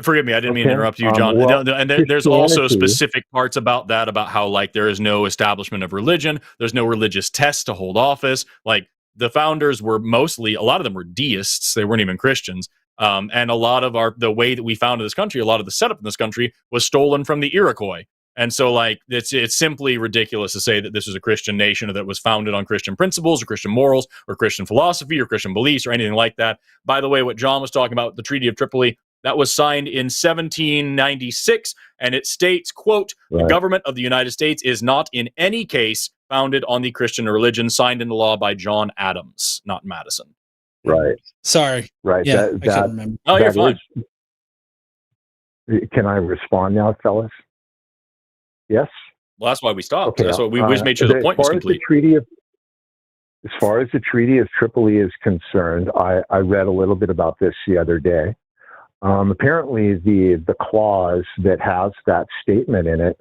Forgive me, I didn't mean to interrupt you, John. And there's also specific parts about that, about how like there is no establishment of religion, there's no religious test to hold office. Like the founders were mostly, a lot of them were deists; they weren't even Christians. And a lot of the way that we founded this country, a lot of the setup in this country was stolen from the Iroquois. And so, like, it's simply ridiculous to say that this is a Christian nation or that was founded on Christian principles or Christian morals or Christian philosophy or Christian beliefs or anything like that. By the way, what John was talking about, the Treaty of Tripoli, that was signed in 1796, and it states, quote, "The government of the United States is not in any case founded on the Christian religion," signed into law by John Adams, not Madison. Right. Sorry. Right. Yeah, I can't remember. Oh, you're fine. Can I respond now, fellas? Yes? Well, that's why we stopped. Okay, That's why we just made sure the point was complete. As far as the Treaty of Tripoli is concerned, I read a little bit about this the other day. Apparently, the clause that has that statement in it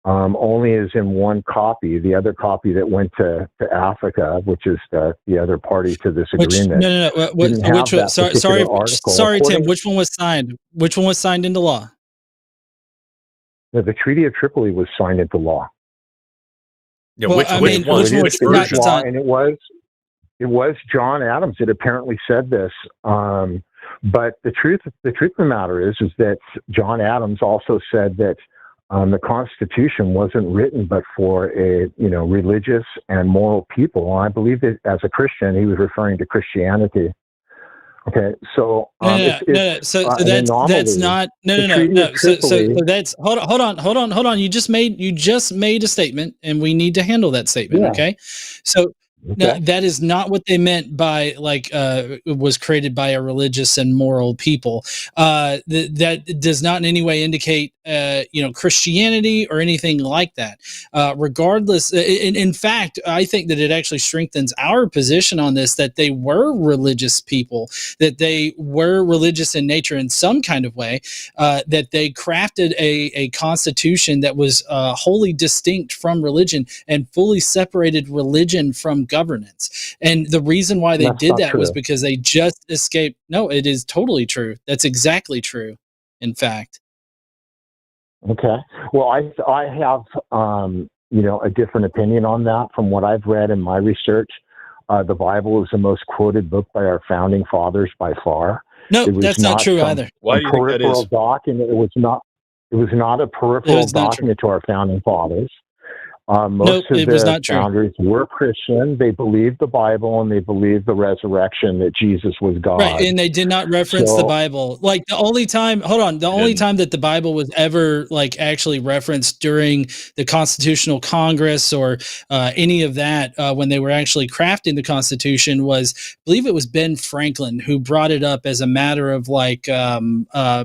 only is in one copy. The other copy that went to Africa, which is the other party to this agreement. No. Which one? Sorry, Tim. Which one was signed? Which one was signed into law? The Treaty of Tripoli was signed into law. Yeah, which one? Which version? Law, and it was John Adams that apparently said this. But the truth of the matter is that John Adams also said that the Constitution wasn't written but for a religious and moral people. And I believe that as a Christian, he was referring to Christianity. Okay, so So that's not no. So that's hold on. You just made a statement, and we need to handle that statement. Yeah. Okay, so. No, that is not what they meant by it was created by a religious and moral people. That does not in any way indicate Christianity or anything like that. Regardless, in fact, I think that it actually strengthens our position on this, that they were religious people, that they were religious in nature in some kind of way, that they crafted a constitution that was wholly distinct from religion and fully separated religion from governance. And the reason why they did that was because they just escaped. No, it is totally true. That's exactly true. In fact. Okay. Well, I have a different opinion on that from what I've read in my research. The Bible is the most quoted book by our founding fathers by far. No, that's not true either. Why do you think that is? Document. It was not a peripheral document to our founding fathers. Most Nope, of it was the not true. founders were Christian. They believed the Bible and they believed the resurrection, that Jesus was God. Right, and they did not reference the Bible. Like the only time, only time that the Bible was ever like actually referenced during the Constitutional Congress or any of that when they were actually crafting the Constitution was, I believe it was Ben Franklin who brought it up as a matter of like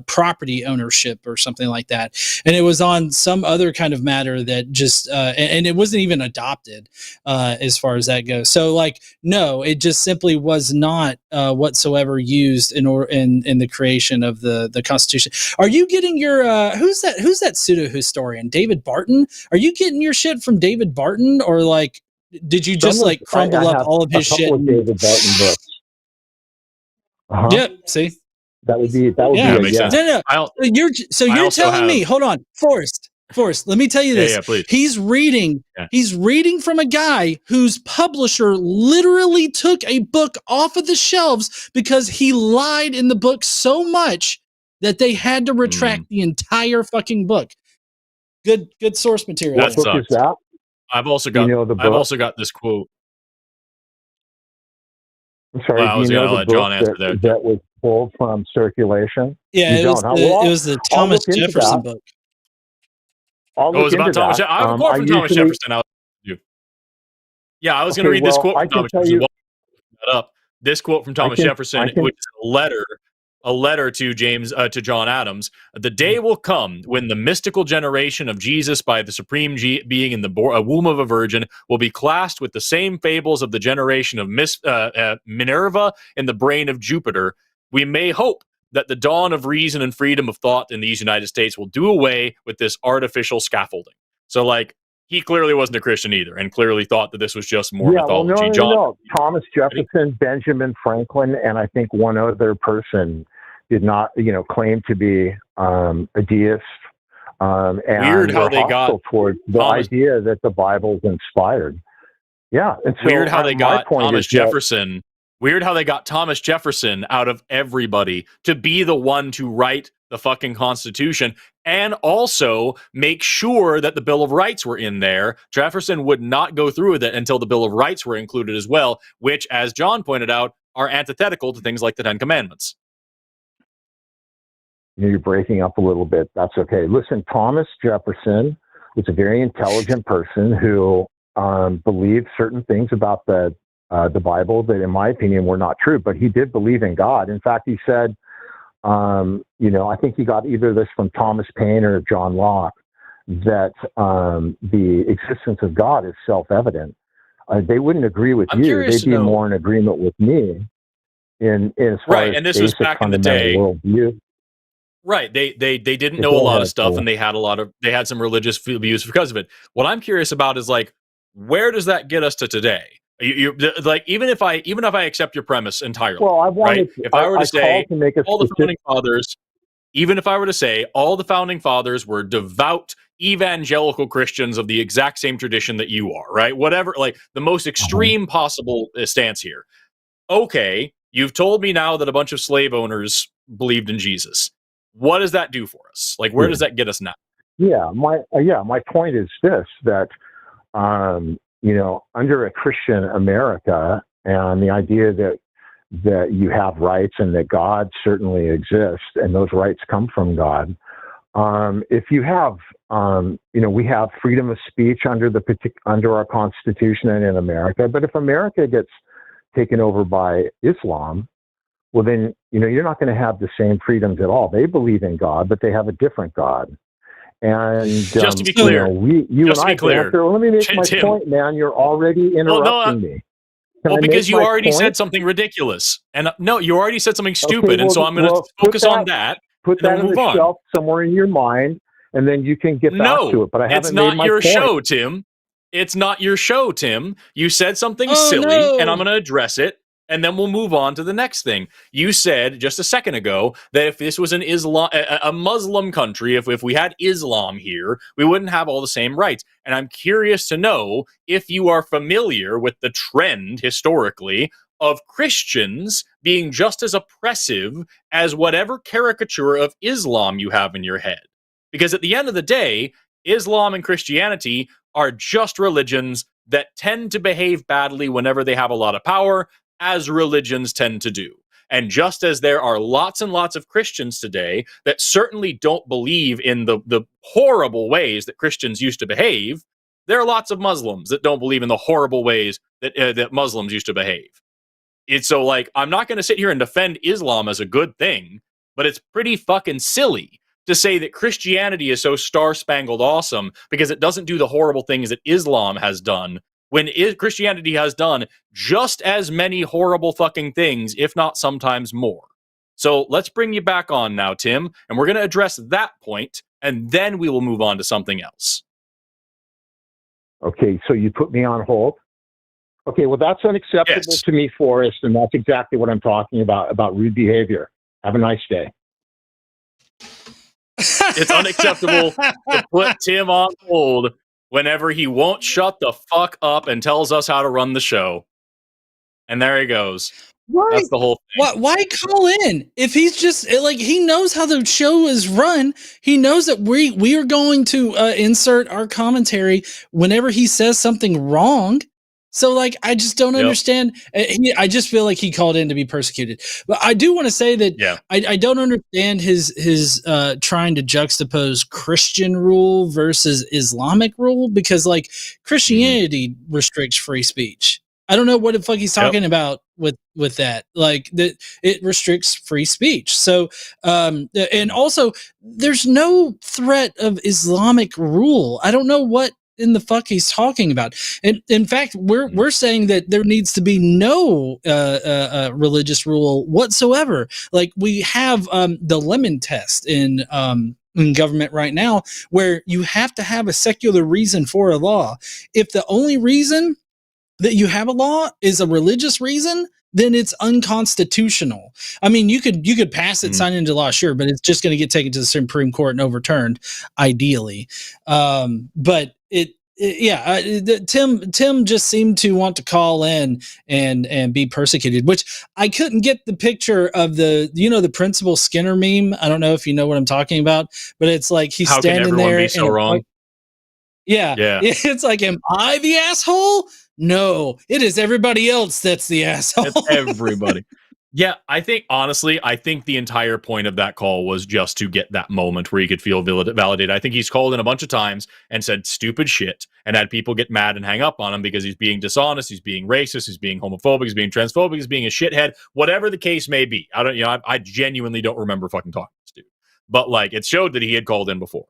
property ownership or something like that, and it was on some other kind of matter that just and it wasn't even adopted as far as that goes. So like, no, it just simply was not whatsoever used in the creation of the Constitution. Are you getting your who's that pseudo historian, David Barton? Are you getting your shit from David Barton, or like did you just like crumble up all of his shit? Of David Barton books. Yep. See, that would be makes sense. No. You're telling me. Hold on, Forrest, let me tell you this. Yeah, please. He's reading from a guy whose publisher literally took a book off of the shelves because he lied in the book so much that they had to retract the entire fucking book. Good source material. What book is that? I've also got this quote. I'm sorry, I was going to let John answer that was pulled from circulation? Yeah, it was the Thomas Jefferson book. It was about Thomas Jefferson. I have a quote from Thomas Jefferson. I was going to read this quote from Thomas Jefferson. This quote from Thomas Jefferson, which is a letter to John Adams. The day will come when the mystical generation of Jesus by the supreme being in the womb of a virgin will be classed with the same fables of the generation of Minerva in the brain of Jupiter. We may hope that the dawn of reason and freedom of thought in these United States will do away with this artificial scaffolding. So, like, he clearly wasn't a Christian either, and clearly thought that this was just more mythology. No. Thomas Jefferson, Benjamin Franklin, and I think one other person did not, claim to be a deist. And weird how they got towards the idea that the Bible's inspired. Yeah, and so weird how they got Thomas Jefferson. Weird how they got Thomas Jefferson out of everybody to be the one to write the fucking Constitution and also make sure that the Bill of Rights were in there. Jefferson would not go through with it until the Bill of Rights were included as well, which, as John pointed out, are antithetical to things like the Ten Commandments. You're breaking up a little bit. That's okay. Listen, Thomas Jefferson was a very intelligent person who believed certain things about the Bible that, in my opinion, were not true, but he did believe in God. In fact, he said, I think he got either this from Thomas Paine or John Locke, that the existence of God is self-evident. They wouldn't agree with you. They'd be more in agreement with me in as far as and this was back in the day. Worldview. Right. They didn't know a lot of stuff, and they had some religious views because of it. What I'm curious about is, like, where does that get us to today? You like, even if I accept your premise entirely, if I were to say all the founding fathers, even if I were to say all the founding fathers were devout evangelical Christians of the exact same tradition that you are, right? Whatever, like the most extreme possible stance here. Okay, you've told me now that a bunch of slave owners believed in Jesus. What does that do for us? Like, where does that get us now? Yeah, my point is this, that under a Christian America and the idea that you have rights and that God certainly exists and those rights come from God. If you have, we have freedom of speech under our Constitution and in America, but if America gets taken over by Islam, well, then, you're not going to have the same freedoms at all. They believe in God, but they have a different God. And just to be clear, let me make my point, man. You're already interrupting me. Because you already said something ridiculous. And no, you already said something stupid. And so I'm going to focus on that. Put that on the shelf somewhere in your mind, and then you can get back to it. But I haven't made my point. It's not your show, Tim. It's not your show, Tim. You said something silly, and I'm going to address it. And then we'll move on to the next thing. You said just a second ago that if this was a Muslim country, if we had Islam here, we wouldn't have all the same rights. And I'm curious to know if you are familiar with the trend historically of Christians being just as oppressive as whatever caricature of Islam you have in your head. Because at the end of the day, Islam and Christianity are just religions that tend to behave badly whenever they have a lot of power, as religions tend to do. And just as there are lots and lots of Christians today that certainly don't believe in the horrible ways that Christians used to behave, there are lots of Muslims that don't believe in the horrible ways that Muslims used to behave. It's so, like, I'm not going to sit here and defend Islam as a good thing, but it's pretty fucking silly to say that Christianity is so star-spangled awesome because it doesn't do the horrible things that Islam has done, when Christianity has done just as many horrible fucking things, if not sometimes more. So let's bring you back on now, Tim, and we're going to address that point, and then we will move on to something else. Okay, so you put me on hold. Okay, well, that's unacceptable to me, Forrest, and that's exactly what I'm talking about rude behavior. Have a nice day. It's unacceptable to put Tim on hold whenever he won't shut the fuck up and tells us how to run the show. And there he goes. Why? That's the whole thing. Why call in if he's just like, he knows how the show is run? He knows that we are going to insert our commentary whenever he says something wrong. So, like, I just don't understand. I just feel like he called in to be persecuted. But I do want to say that I don't understand his trying to juxtapose Christian rule versus Islamic rule, because, like, Christianity restricts free speech. I don't know what the fuck he's talking about with that. Like, that it restricts free speech. So, and also, there's no threat of Islamic rule. I don't know what in the fuck he's talking about. And in fact, we're saying that there needs to be no religious rule whatsoever. Like, we have the lemon test in government right now, where you have to have a secular reason for a law. If the only reason that you have a law is a religious reason, then it's unconstitutional. I mean, you could pass it, sign it into law, sure, but it's just going to get taken to the Supreme Court and overturned, ideally. But Tim just seemed to want to call in and be persecuted, which I couldn't get the picture of the Principal Skinner meme. I don't know if you know what I'm talking about, but it's like he's How standing can everyone there. Be so wrong? Yeah. It's like, am I the asshole? No, it is everybody else that's the asshole. It's everybody. Yeah, I think the entire point of that call was just to get that moment where he could feel validated. I think he's called in a bunch of times and said stupid shit and had people get mad and hang up on him because he's being dishonest, he's being racist, he's being homophobic, he's being transphobic, he's being a shithead, whatever the case may be. I genuinely don't remember fucking talking to this dude. But, like, it showed that he had called in before.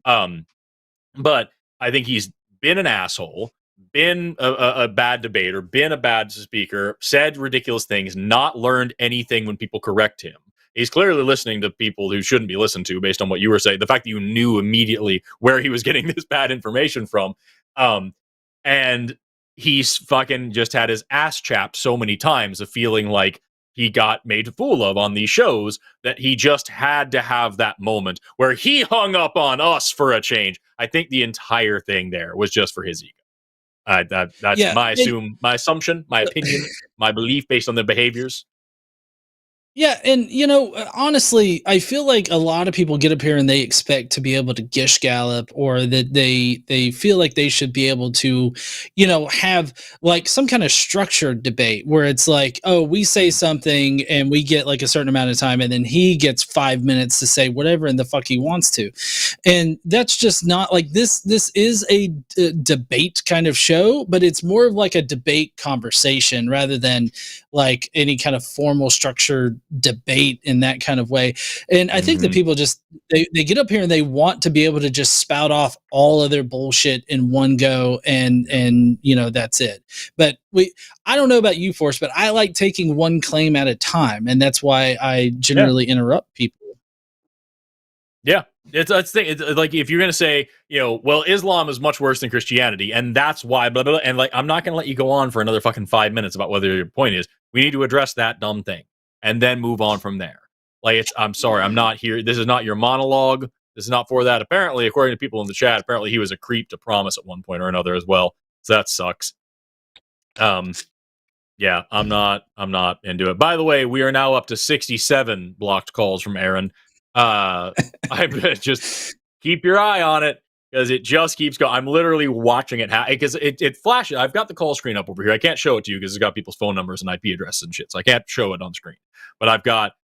But I think he's been an asshole, been a bad debater, been a bad speaker, said ridiculous things, not learned anything when people correct him. He's clearly listening to people who shouldn't be listened to based on what you were saying. The fact that you knew immediately where he was getting this bad information from. And he's fucking just had his ass chapped so many times of feeling like he got made a fool of on these shows that he just had to have that moment where he hung up on us for a change. I think the entire thing there was just for his ego. That's my assumption, my opinion, my belief based on the behaviors. Yeah, and honestly, I feel like a lot of people get up here and they expect to be able to gish gallop, or that they feel like they should be able to, have like some kind of structured debate where it's like, oh, we say something and we get like a certain amount of time, and then he gets 5 minutes to say whatever in the fuck he wants to, and that's just not like this. This is a debate kind of show, but it's more of like a debate conversation rather than like any kind of formal structured debate in that kind of way. And I think that people just they get up here and they want to be able to just spout off all of their bullshit in one go, and that's it. But I don't know about you, Forrest, but I like taking one claim at a time, and that's why I generally interrupt people. Yeah. It's like, if you're going to say, well, Islam is much worse than Christianity, and that's why, blah, blah, blah, and like, I'm not going to let you go on for another fucking 5 minutes about whether your point is. We need to address that dumb thing and then move on from there. Like, I'm sorry, I'm not here. This is not your monologue. This is not for that. Apparently, according to people in the chat, apparently he was a creep to Promise at one point or another as well. So that sucks. Yeah, I'm not into it. By the way, we are now up to 67 blocked calls from Aaron. I just keep your eye on it. because it just keeps going. I'm literally watching it because it flashes. I've got the call screen up over here. I can't show it to you because it's got people's phone numbers and IP addresses and shit, so I can't show it on screen. But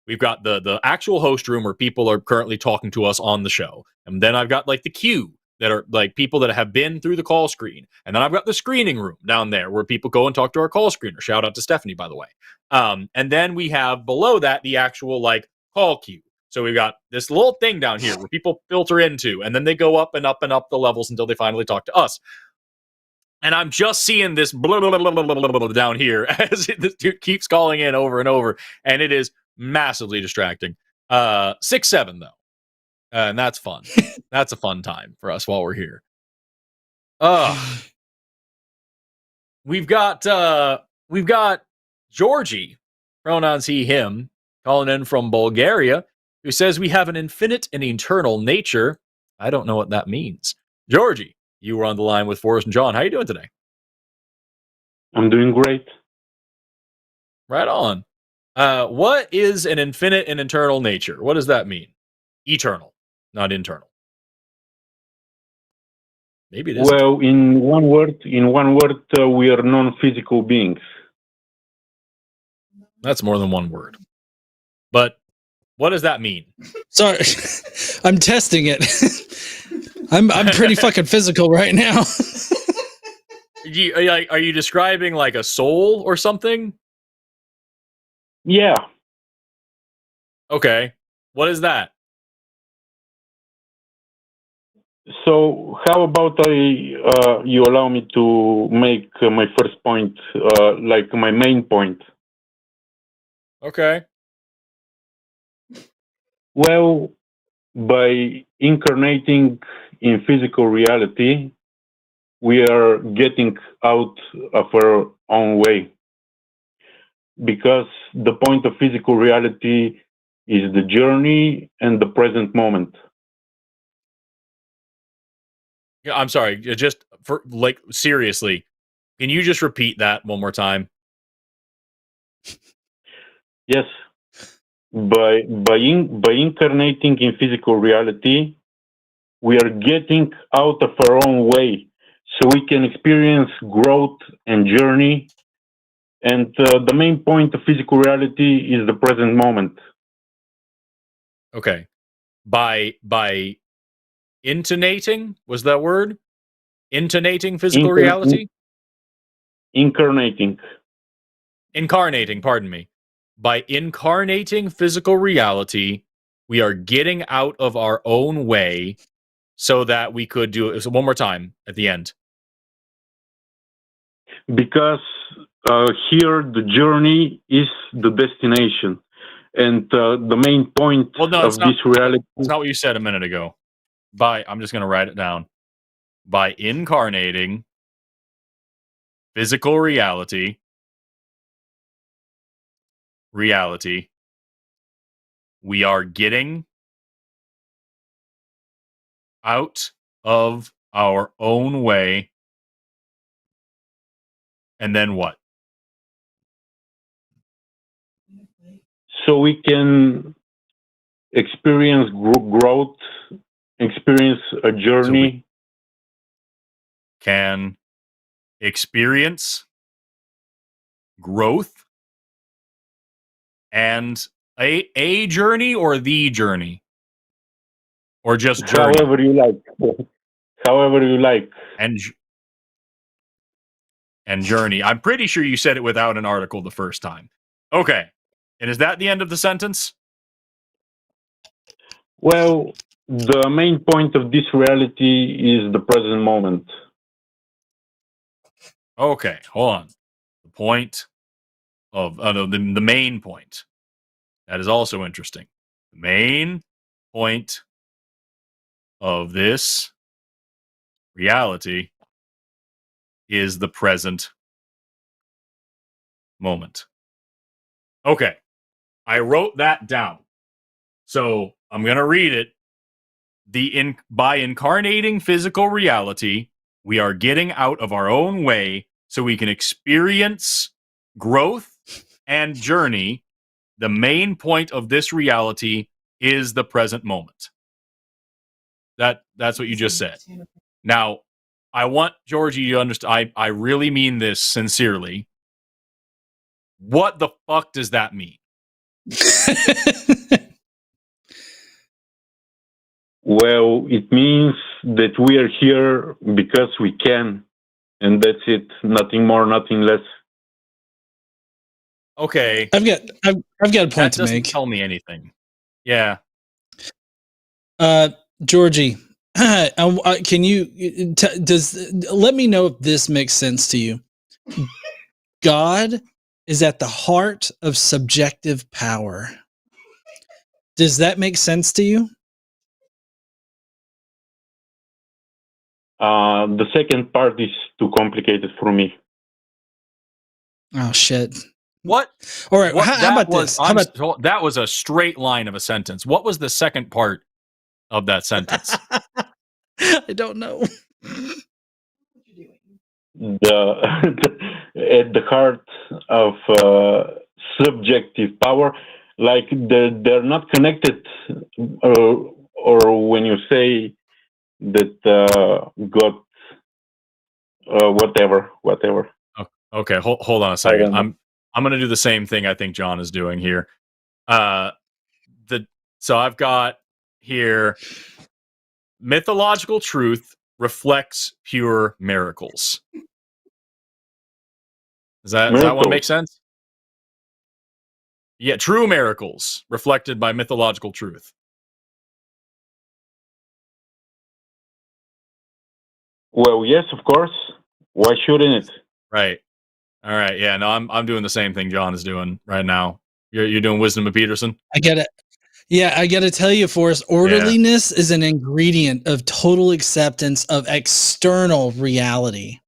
we've got the actual host room where people are currently talking to us on the show, and then I've got like the queue that are like people that have been through the call screen, and then I've got the screening room down there where people go and talk to our call screener. Shout out to Stephanie, by the way. And then we have below that the actual like call queue. So we've got this little thing down here where people filter into, and then they go up and up and up the levels until they finally talk to us. And I'm just seeing this blah, blah, blah, blah, blah, blah, down here as this dude keeps calling in over and over, and it is massively distracting. 6-7 though, and that's fun. That's a fun time for us while we're here. We've got Georgie, pronouns he, him, calling in from Bulgaria, who says we have an infinite and eternal nature. I don't know what that means. Georgie, you were on the line with Forrest and John. How are you doing today? I'm doing great. Right on. What is an infinite and eternal nature? What does that mean? Eternal, not internal. Maybe it is. Well, in one word, we are non-physical beings. That's more than one word. But what does that mean? Sorry, I'm testing it. I'm pretty fucking physical right now. Are you describing like a soul or something? Yeah. Okay. What is that? So how about you allow me to make my first point, like my main point? Okay. Well, by incarnating in physical reality, we are getting out of our own way. Because the point of physical reality is the journey and the present moment. Yeah, I'm sorry. Just for like seriously, can you just repeat that one more time? Yes. By incarnating in physical reality, we are getting out of our own way, so we can experience growth and journey. And the main point of physical reality is the present moment. Okay. By intonating, was that word? Intonating physical reality? Incarnating, pardon me. By incarnating physical reality, we are getting out of our own way so that we could do it. So one more time at the end. Because here the journey is the destination. And the main point of this reality... That's not what you said a minute ago. I'm just going to write it down. By incarnating physical reality, we are getting out of our own way. And then what? So we can experience growth, experience a journey. So can experience growth and a journey or the journey? Or just journey? However you like. However you like. And journey. I'm pretty sure you said it without an article the first time. Okay. And is that the end of the sentence? Well, the main point of this reality is the present moment. Okay, hold on. The point of the main point. That is also interesting. The main point of this reality is the present moment. Okay, I wrote that down. So I'm going to read it. By incarnating physical reality, we are getting out of our own way so we can experience growth and journey. The main point of this reality is the present moment. That's what you just said. Now, I want Georgie to understand. I really mean this sincerely. What the fuck does that mean? Well, it means that we are here because we can, and that's it. Nothing more, nothing less. Okay, I've got a point that to doesn't make. tell me anything. Yeah. Georgie, can you let me know if this makes sense to you? God is at the heart of subjective power. Does that make sense to you? The second part is too complicated for me. Oh shit! What? All right. What, How about this? How about that was a straight line of a sentence. What was the second part of that sentence? I don't know. At the heart of subjective power, like they're not connected, or when you say that God, whatever. Okay, hold on a second. I'm going to do the same thing I think John is doing here. So I've got here mythological truth reflects pure miracles. Does that one make sense? Yeah, true miracles reflected by mythological truth. Well, yes, of course. Why shouldn't it? Right. All right. Yeah. No, I'm doing the same thing John is doing right now. You're doing Wisdom of Peterson. I get it. Yeah, I got to tell you, Forrest, orderliness is an ingredient of total acceptance of external reality.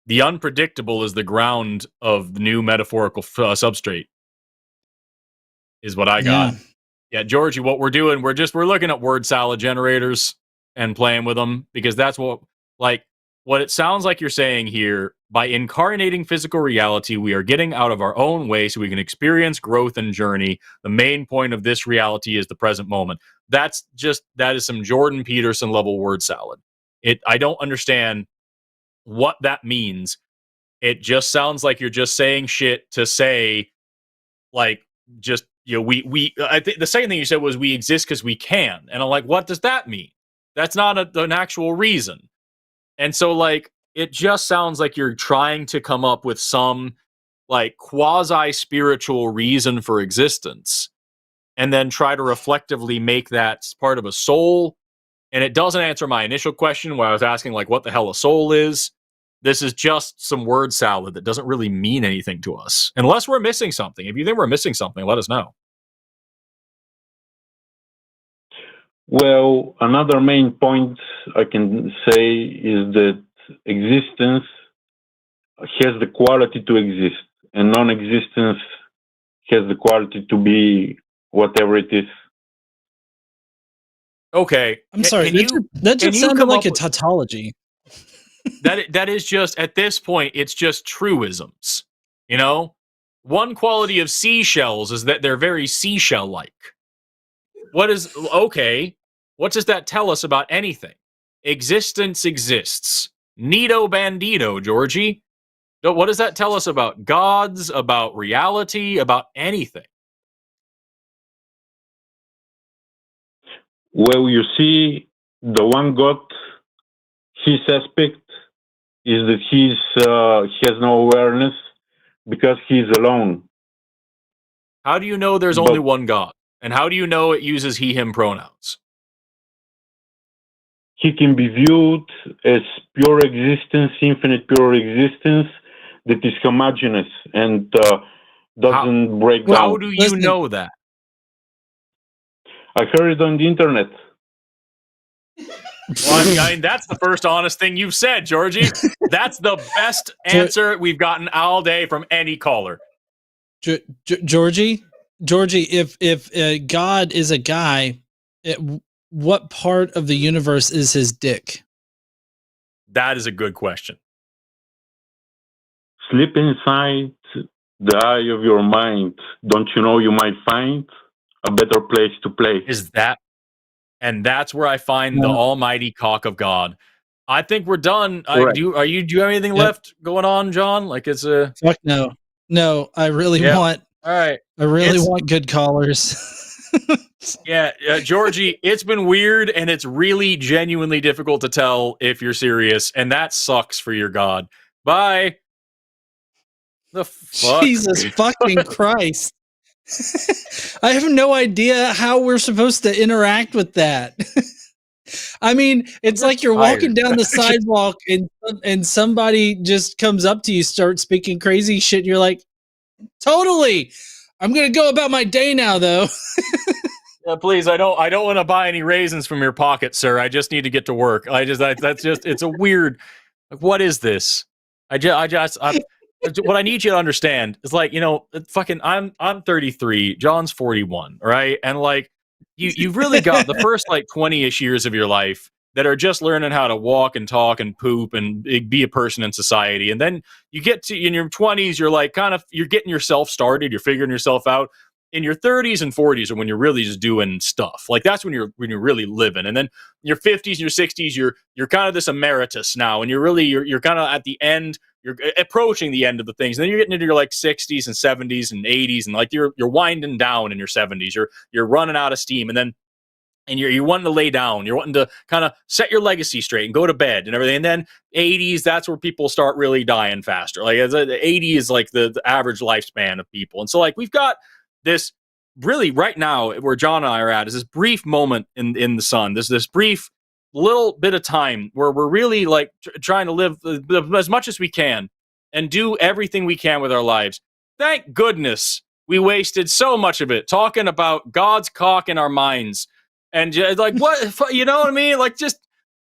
The unpredictable is the ground of the new metaphorical substrate. Is what I got. Yeah, Georgie, what we're doing, we're looking at word salad generators and playing with them because that's what it sounds like you're saying here. By incarnating physical reality, we are getting out of our own way so we can experience growth and journey. The main point of this reality is the present moment. That is some Jordan Peterson level word salad. I don't understand what that means. It just sounds like you're just saying shit to say, like, just, you know, I think the second thing you said was we exist because we can. And I'm like, what does that mean? That's not an actual reason. And so, like, it just sounds like you're trying to come up with some, like, quasi-spiritual reason for existence and then try to reflectively make that part of a soul. And it doesn't answer my initial question where I was asking, like, what the hell a soul is. This is just some word salad that doesn't really mean anything to us. Unless we're missing something. If you think we're missing something, let us know. Well, another main point I can say is that existence has the quality to exist, and non-existence has the quality to be whatever it is. Okay. I'm sorry. That just sounded like a tautology. That is just, at this point, it's just truisms. You know? One quality of seashells is that they're very seashell-like. What does that tell us about anything? Existence exists. Nito bandito, Georgie. What does that tell us about gods, about reality, about anything? Well, you see, the one God, his aspect is that he has no awareness because he's alone. How do you know there's only one God? And how do you know it uses he, him pronouns? He can be viewed as pure existence, infinite pure existence that is homogeneous and doesn't break down. How do you know that? I heard it on the internet. Well, I mean, that's the first honest thing you've said, Georgie. That's the best answer we've gotten all day from any caller. Georgie, if God is a guy, what part of the universe is his dick? That is a good question. Sleep inside the eye of your mind. Don't you know you might find a better place to play? Is that and that's where I find the almighty cock of God. I think we're done. Right. Do you have anything left going on, John? Like it's a fuck no. I really want. All right. I really want good callers. Yeah, Georgie, it's been weird, and it's really genuinely difficult to tell if you're serious, and that sucks for your God. Bye. The fuck? Jesus fucking Christ. I have no idea how we're supposed to interact with that. I mean, it's like you're walking down the sidewalk and somebody just comes up to you, starts speaking crazy shit, and you're like, totally. I'm gonna go about my day now, though. Yeah, please, I don't want to buy any raisins from your pocket, sir. I just need to get to work. It's a weird. Like, what is this? What I need you to understand is, like, fucking, I'm 33, John's 41, right? And like, you've really got the first like 20-ish years of your life that are just learning how to walk and talk and poop and be a person in society. And then you get to in your 20s, you're like you're getting yourself started, you're figuring yourself out. In your 30s and 40s are when you're really just doing stuff. Like that's when you're really living. And then in your 50s and your 60s, you're kind of this emeritus now, and you're kind of at the end. You're approaching the end of the things. And then you're getting into your like 60s and 70s and 80s, and like you're winding down in your 70s. You're running out of steam, and you're wanting to lay down. You're wanting to kind of set your legacy straight and go to bed and everything. And then 80s, that's where people start really dying faster. Like 80 is like the average lifespan of people. And so like we've got this really right now where John and I are at is this brief moment in the sun. There's this brief little bit of time where we're really like trying to live as much as we can and do everything we can with our lives. Thank goodness we wasted so much of it talking about God's cock in our minds. And like, what, you know what I mean? Like just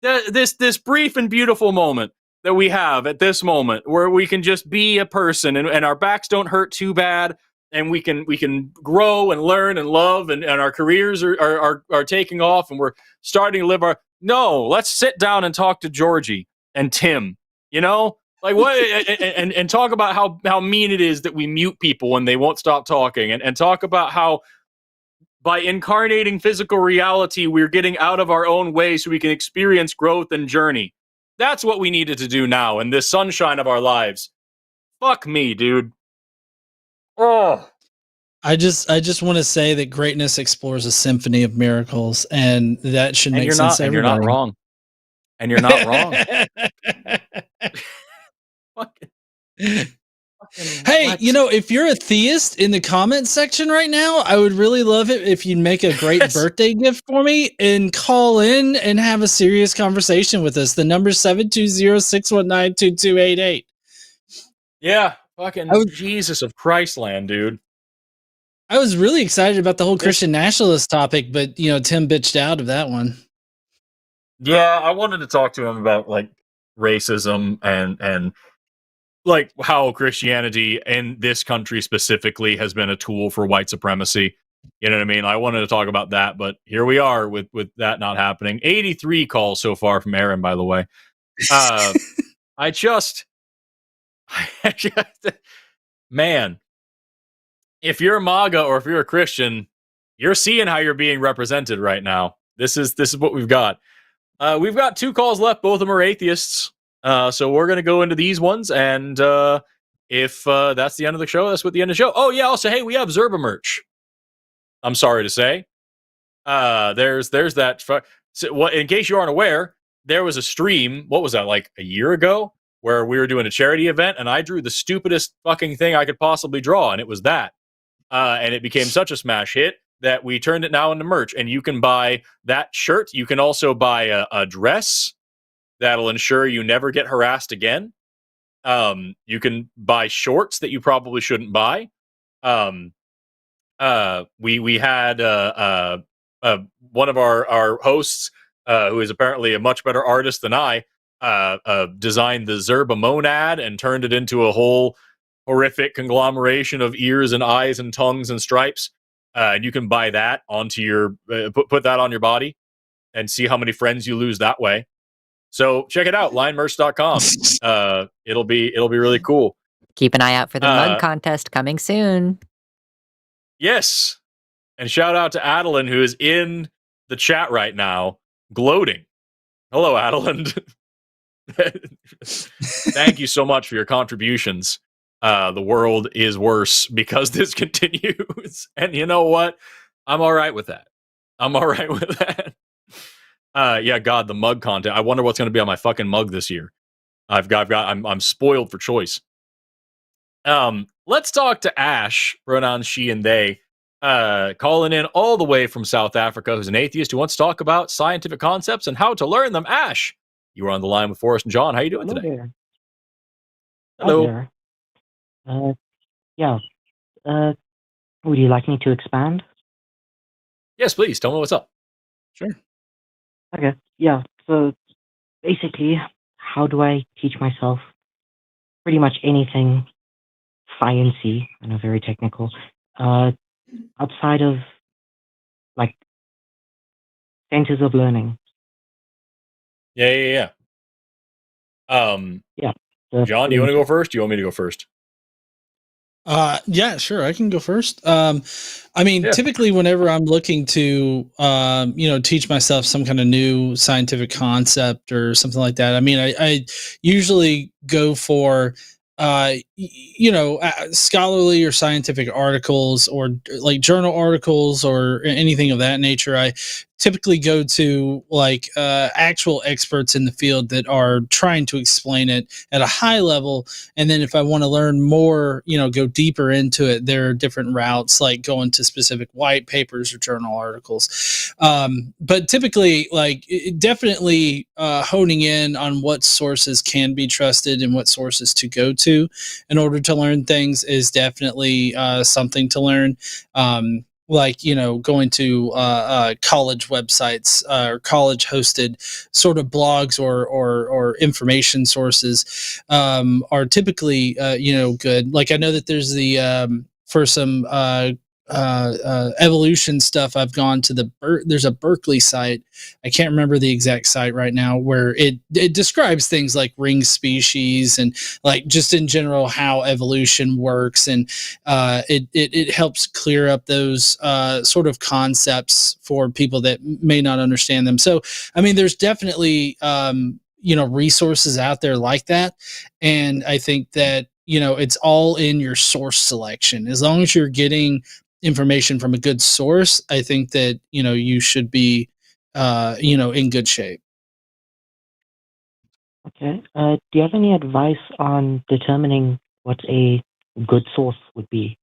this brief and beautiful moment that we have at this moment where we can just be a person and our backs don't hurt too bad. And we can grow and learn and love, and our careers are taking off, and we're starting to live our. No, let's sit down and talk to Georgie and Tim. Like what, and talk about how mean it is that we mute people when they won't stop talking, and talk about how by incarnating physical reality, we're getting out of our own way so we can experience growth and journey. That's what we needed to do now in this sunshine of our lives. Fuck me, dude. Oh, I just want to say that greatness explores a symphony of miracles, and that should make sense to everybody. And you're not wrong. And you're not wrong. Hey, if you're a theist in the comments section right now, I would really love it if you'd make a great birthday gift for me and call in and have a serious conversation with us. The number 720-619-2288. Yeah. Fucking Jesus of Christland, dude. I was really excited about the whole Christian nationalist topic, but Tim bitched out of that one. Yeah, I wanted to talk to him about like racism and like how Christianity in this country specifically has been a tool for white supremacy. You know what I mean? I wanted to talk about that, but here we are with that not happening. 83 calls so far from Aaron, by the way. Man, if you're a MAGA or if you're a Christian, you're seeing how you're being represented right now. This is what we've got. We've got 2 calls left. Both of them are atheists. So we're going to go into these ones. And if that's the end of the show, that's what the end of the show. Oh, yeah. Also, hey, we have Zerba merch. I'm sorry to say. There's that. So, in case you aren't aware, there was a stream. What was that, like a year ago? Where we were doing a charity event, and I drew the stupidest fucking thing I could possibly draw, and it was that. And it became such a smash hit that we turned it now into merch. And you can buy that shirt. You can also buy a dress that'll ensure you never get harassed again. You can buy shorts that you probably shouldn't buy. We had one of our hosts, who is apparently a much better artist than I, designed the Zerba monad and turned it into a whole horrific conglomeration of ears and eyes and tongues and stripes. And you can buy that onto your put that on your body and see how many friends you lose that way. So check it out, linemerch.com. It'll be really cool. Keep an eye out for the mug contest coming soon. Yes. And shout out to Adeline, who is in the chat right now gloating. Hello, Adeland. Thank you so much for your contributions. The world is worse because this continues. And you know what? I'm all right with that. I'm all right with that. Yeah, God, the mug content. I wonder what's going to be on my fucking mug this year. I'm spoiled for choice. Let's talk to Ash, pronouns she and they, calling in all the way from South Africa, who's an atheist who wants to talk about scientific concepts and how to learn them. Ash, you were on the line with Forrest and John. How you doing today? There. Hello. Hi there. Yeah. Would you like me to expand? Yes, please. Tell me what's up. Sure. Okay. Yeah. So basically, how do I teach myself pretty much anything sciencey? I know, very technical. Outside of like centers of learning. Yeah. Yeah. John, do you want to go first? Do you want me to go first? Yeah, sure. I can go first. I mean, typically whenever I'm looking to, teach myself some kind of new scientific concept or something like that, I mean, I usually go for, scholarly or scientific articles or like journal articles or anything of that nature. I typically go to like actual experts in the field that are trying to explain it at a high level. And then if I want to learn more, go deeper into it, there are different routes like going to specific white papers or journal articles. But typically, like definitely honing in on what sources can be trusted and what sources to go to in order to learn things is definitely something to learn. Going to college websites or college hosted sort of blogs or information sources are typically good. Like I know that there's the for some evolution stuff, I've gone to there's a Berkeley site. I can't remember the exact site right now, where it describes things like ring species and like just in general how evolution works, and it helps clear up those sort of concepts for people that may not understand them. So I mean, there's definitely resources out there like that, and I think that it's all in your source selection. As long as you're getting information from a good source, I think that you should be in good shape. Okay. Do you have any advice on determining what a good source would be?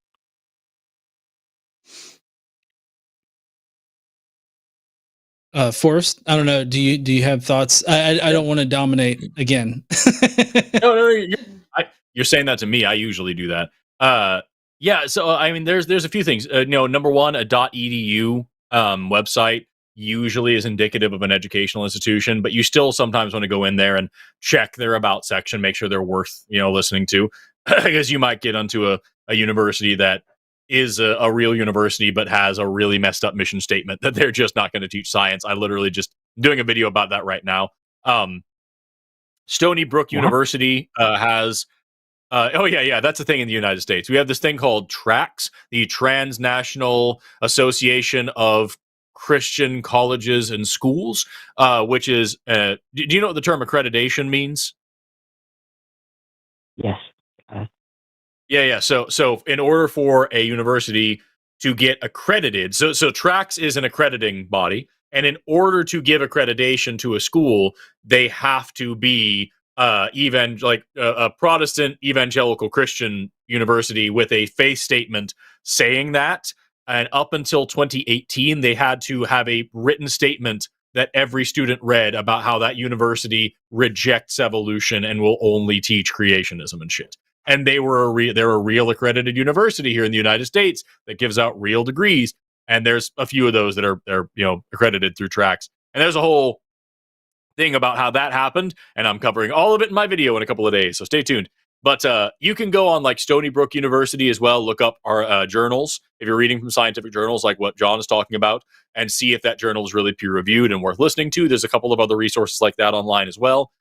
Forrest, I don't know. Do you have thoughts? I don't want to dominate again. No, you're saying that to me. I usually do that. Yeah. So I mean, there's a few things. Number one, a .edu website usually is indicative of an educational institution, but you still sometimes want to go in there and check their about section, make sure they're worth listening to, because you might get onto a university that is a real university but has a really messed up mission statement that they're just not going to teach science. I literally just doing a video about that right now. Stony Brook University has that's a thing in the United States. We have this thing called TRACS, the Transnational Association of Christian Colleges and Schools, which is do you know what the term accreditation means? Yes. Yeah. So in order for a university to get accredited, so TRACS is an accrediting body, and in order to give accreditation to a school, they have to be a Protestant evangelical Christian university with a faith statement saying that. And up until 2018, they had to have a written statement that every student read about how that university rejects evolution and will only teach creationism and shit. And they're a real accredited university here in the United States that gives out real degrees. And there's a few of those that are accredited through TRACS. And there's a whole thing about how that happened, and I'm covering all of it in my video in a couple of days, so stay tuned. But you can go on like Stony Brook University as well, look up our journals if you're reading from scientific journals like what John is talking about, and see if that journal is really peer reviewed and worth listening to. There's a couple of other resources like that online as well.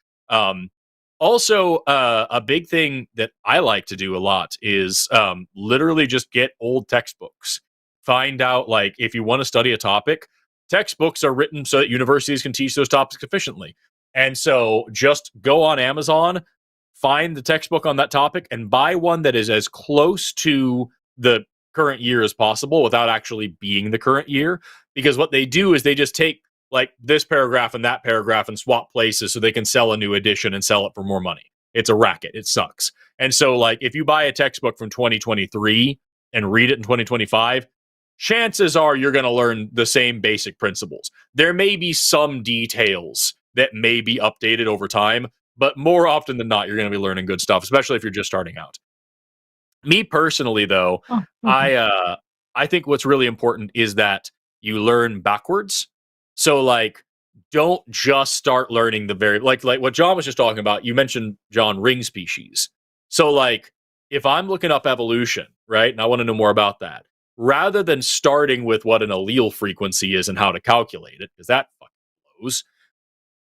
Also, a big thing that I like to do a lot is literally just get old textbooks. Find out, like, if you want to study a topic, textbooks are written so that universities can teach those topics efficiently. And so just go on Amazon, find the textbook on that topic, and buy one that is as close to the current year as possible without actually being the current year. Because what they do is they just take like this paragraph and that paragraph and swap places so they can sell a new edition and sell it for more money. It's a racket. It sucks. And so like if you buy a textbook from 2023 and read it in 2025, chances are you're going to learn the same basic principles. There may be some details that may be updated over time, but more often than not, you're going to be learning good stuff, especially if you're just starting out. Me personally, though, I think what's really important is that you learn backwards. So, like, don't just start learning the very like what John was just talking about. You mentioned, John, ring species. So, like, if I'm looking up evolution, right, and I want to know more about that, rather than starting with what an allele frequency is and how to calculate it, because that fucking blows.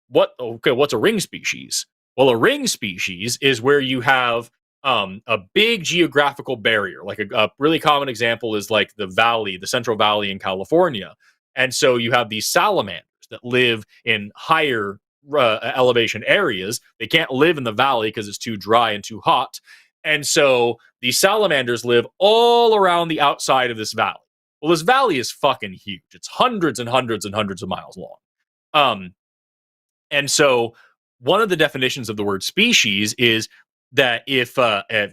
What's a ring species? Well, a ring species is where you have a big geographical barrier. Like a really common example is like the valley, the Central Valley in California. And so you have these salamanders that live in higher elevation areas. They can't live in the valley because it's too dry and too hot. And so these salamanders live all around the outside of this valley. Well, this valley is fucking huge. It's hundreds and hundreds and hundreds of miles long. And so one of the definitions of the word species is that if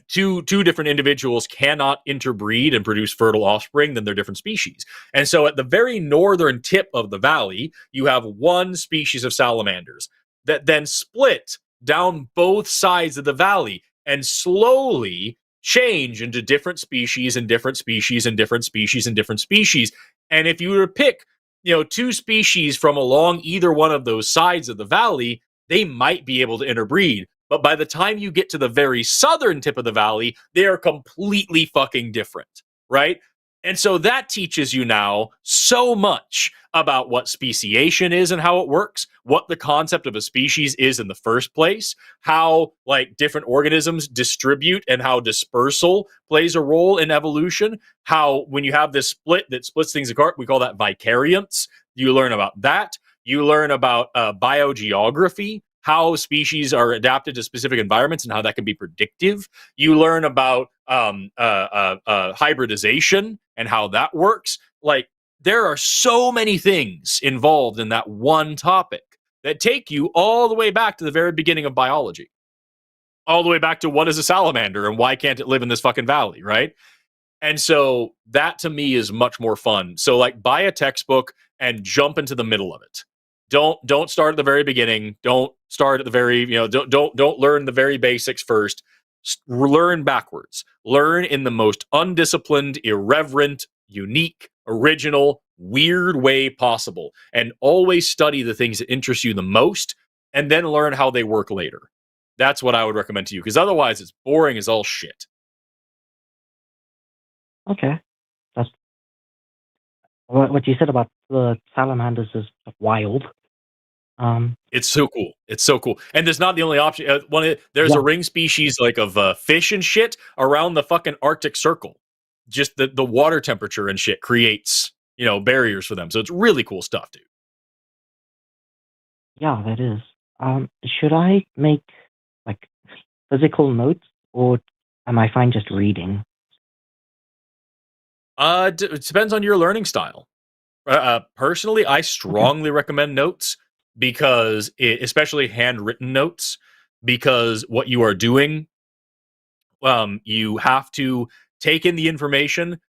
two different individuals cannot interbreed and produce fertile offspring, then they're different species. And so at the very northern tip of the valley, you have one species of salamanders that then split down both sides of the valley and slowly change into different species and different species and different species and different species. And if you were to pick, two species from along either one of those sides of the valley, they might be able to interbreed. But by the time you get to the very southern tip of the valley, they are completely fucking different, right? And so that teaches you now so much about what speciation is and how it works, what the concept of a species is in the first place, how like different organisms distribute and how dispersal plays a role in evolution, how when you have this split that splits things apart, we call that vicariance. You learn about that. You learn about biogeography, how species are adapted to specific environments and how that can be predictive. You learn about hybridization and how that works. Like, there are so many things involved in that one topic that take you all the way back to the very beginning of biology, all the way back to what is a salamander and why can't it live in this fucking valley, right? And so that to me is much more fun. So like buy a textbook and jump into the middle of it. Don't start at the very beginning. Don't start at the very, don't learn the very basics first. Learn backwards. Learn in the most undisciplined, irreverent, unique, original, weird way possible. And always study the things that interest you the most and then learn how they work later. That's what I would recommend to you, because otherwise it's boring as all shit. Okay. That's what you said about the salamanders is wild. It's so cool. It's so cool. And there's not the only option. There's a ring species like of fish and shit around the fucking Arctic Circle. Just the water temperature and shit creates, barriers for them. So it's really cool stuff, dude. Yeah, that is. Should I make like physical notes, or am I fine just reading? It depends on your learning style. Personally, I strongly recommend notes, because especially handwritten notes, because what you are doing, you have to take in the information,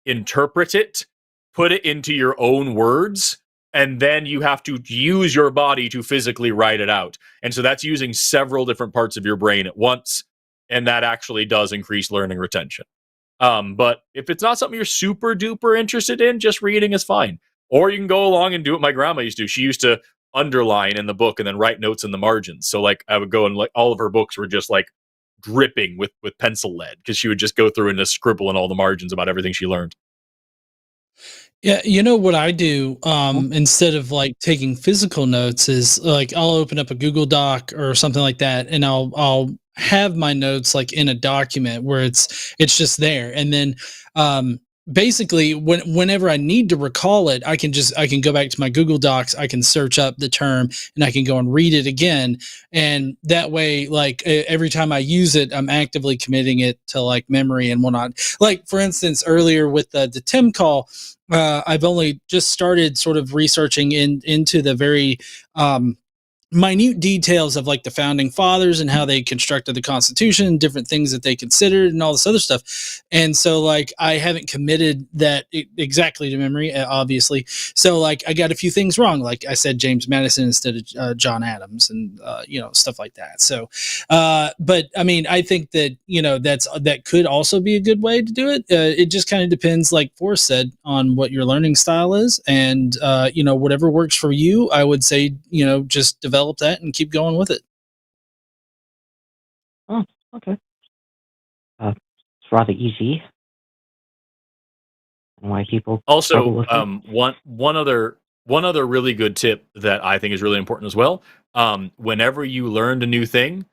interpret it, put it into your own words, and then you have to use your body to physically write it out. And so that's using several different parts of your brain at once, and that actually does increase learning retention. But if it's not something you're super duper interested in, just reading is fine. Or you can go along and do what my grandma used to do. She used to underline in the book and then write notes in the margins. So like I would go and like all of her books were just like dripping with pencil lead, because she would just go through and just scribble in all the margins about everything she learned. Yeah, you know what I do instead of like taking physical notes is like I'll open up a Google Doc or something like that, and I'll have my notes like in a document where it's just there, and then basically whenever I need to recall it, I can go back to my Google Docs, I can search up the term, and I can go and read it again. And that way, like every time I use it, I'm actively committing it to like memory and whatnot. Like for instance, earlier with the Tim call, I've only just started sort of researching into the very minute details of like the founding fathers and how they constructed the Constitution and different things that they considered and all this other stuff. And so like I haven't committed that exactly to memory, obviously. So like I got a few things wrong. Like I said James Madison instead of John Adams and stuff like that. So but I mean, I think that that could also be a good way to do it. It just kind of depends, like Forrest said, on what your learning style is, and whatever works for you. I would say just develop that and keep going with it. Oh, okay. It's rather easy. And why people also one other really good tip that I think is really important as well. Whenever you learned a new thing,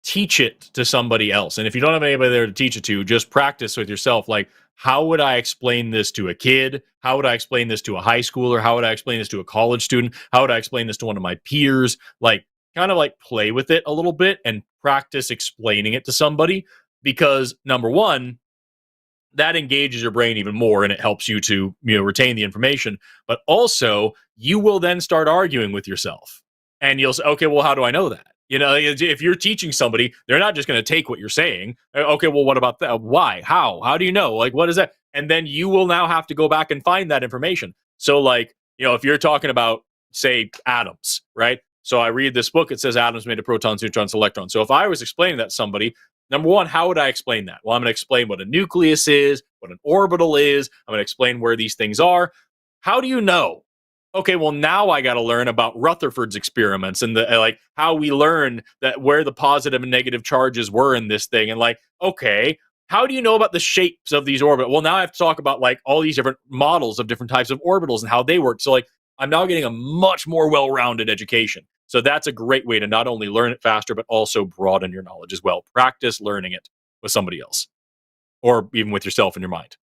teach it to somebody else. And if you don't have anybody there to teach it to, just practice with yourself. Like, how would I explain this to a kid? How would I explain this to a high schooler? How would I explain this to a college student? How would I explain this to one of my peers? Like, kind of like play with it a little bit and practice explaining it to somebody, because number one, that engages your brain even more and it helps you to retain the information. But also, you will then start arguing with yourself and you'll say, okay, well, how do I know that? If you're teaching somebody, they're not just going to take what you're saying. Okay, well, what about that? Why? How do you know? Like, what is that? And then you will now have to go back and find that information. So like, if you're talking about, say, atoms, right? So I read this book, it says atoms made of protons, neutrons, electrons. So if I was explaining that to somebody, number one, how would I explain that? Well, I'm going to explain what a nucleus is, what an orbital is. I'm going to explain where these things are. How do you know? Okay, well, now I got to learn about Rutherford's experiments and the how we learned that where the positive and negative charges were in this thing. And like, okay, how do you know about the shapes of these orbitals? Well, now I have to talk about like all these different models of different types of orbitals and how they work. So like, I'm now getting a much more well-rounded education. So that's a great way to not only learn it faster, but also broaden your knowledge as well. Practice learning it with somebody else or even with yourself in your mind.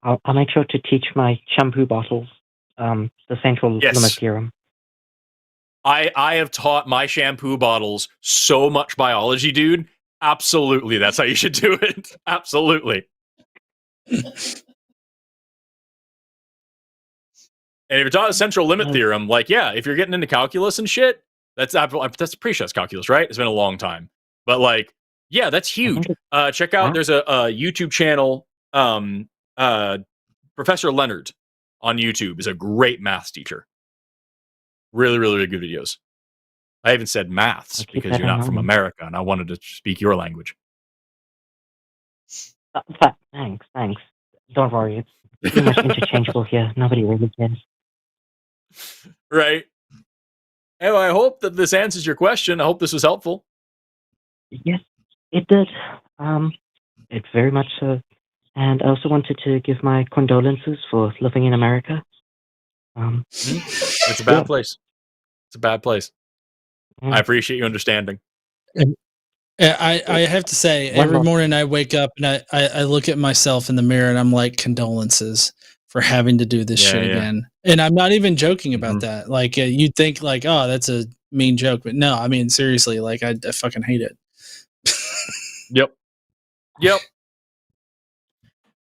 I'll make sure to teach my shampoo bottles the central limit theorem. I have taught my shampoo bottles so much biology, dude. Absolutely, that's how you should do it. Absolutely. And if you're talking central limit theorem, like, yeah, if you're getting into calculus and shit, that's pretty sure that's calculus, right? It's been a long time. But like, yeah, that's huge. Check out, there's a YouTube channel, Professor Leonard on YouTube is a great math teacher. Really, really, really good videos. I even said maths because you're not from America and I wanted to speak your language. Thanks. Don't worry. It's pretty much interchangeable here. Nobody really cares. Right. Anyway, I hope that this answers your question. I hope this was helpful. Yes, it did. It very much so. And I also wanted to give my condolences for living in America. It's a bad place. It's a bad place. I appreciate you understanding. I have to say, every morning I wake up and I look at myself in the mirror and I'm like, condolences for having to do this shit again. And I'm not even joking about that. Like, you'd think like, oh, that's a mean joke. But no, I mean, seriously, like I fucking hate it. Yep.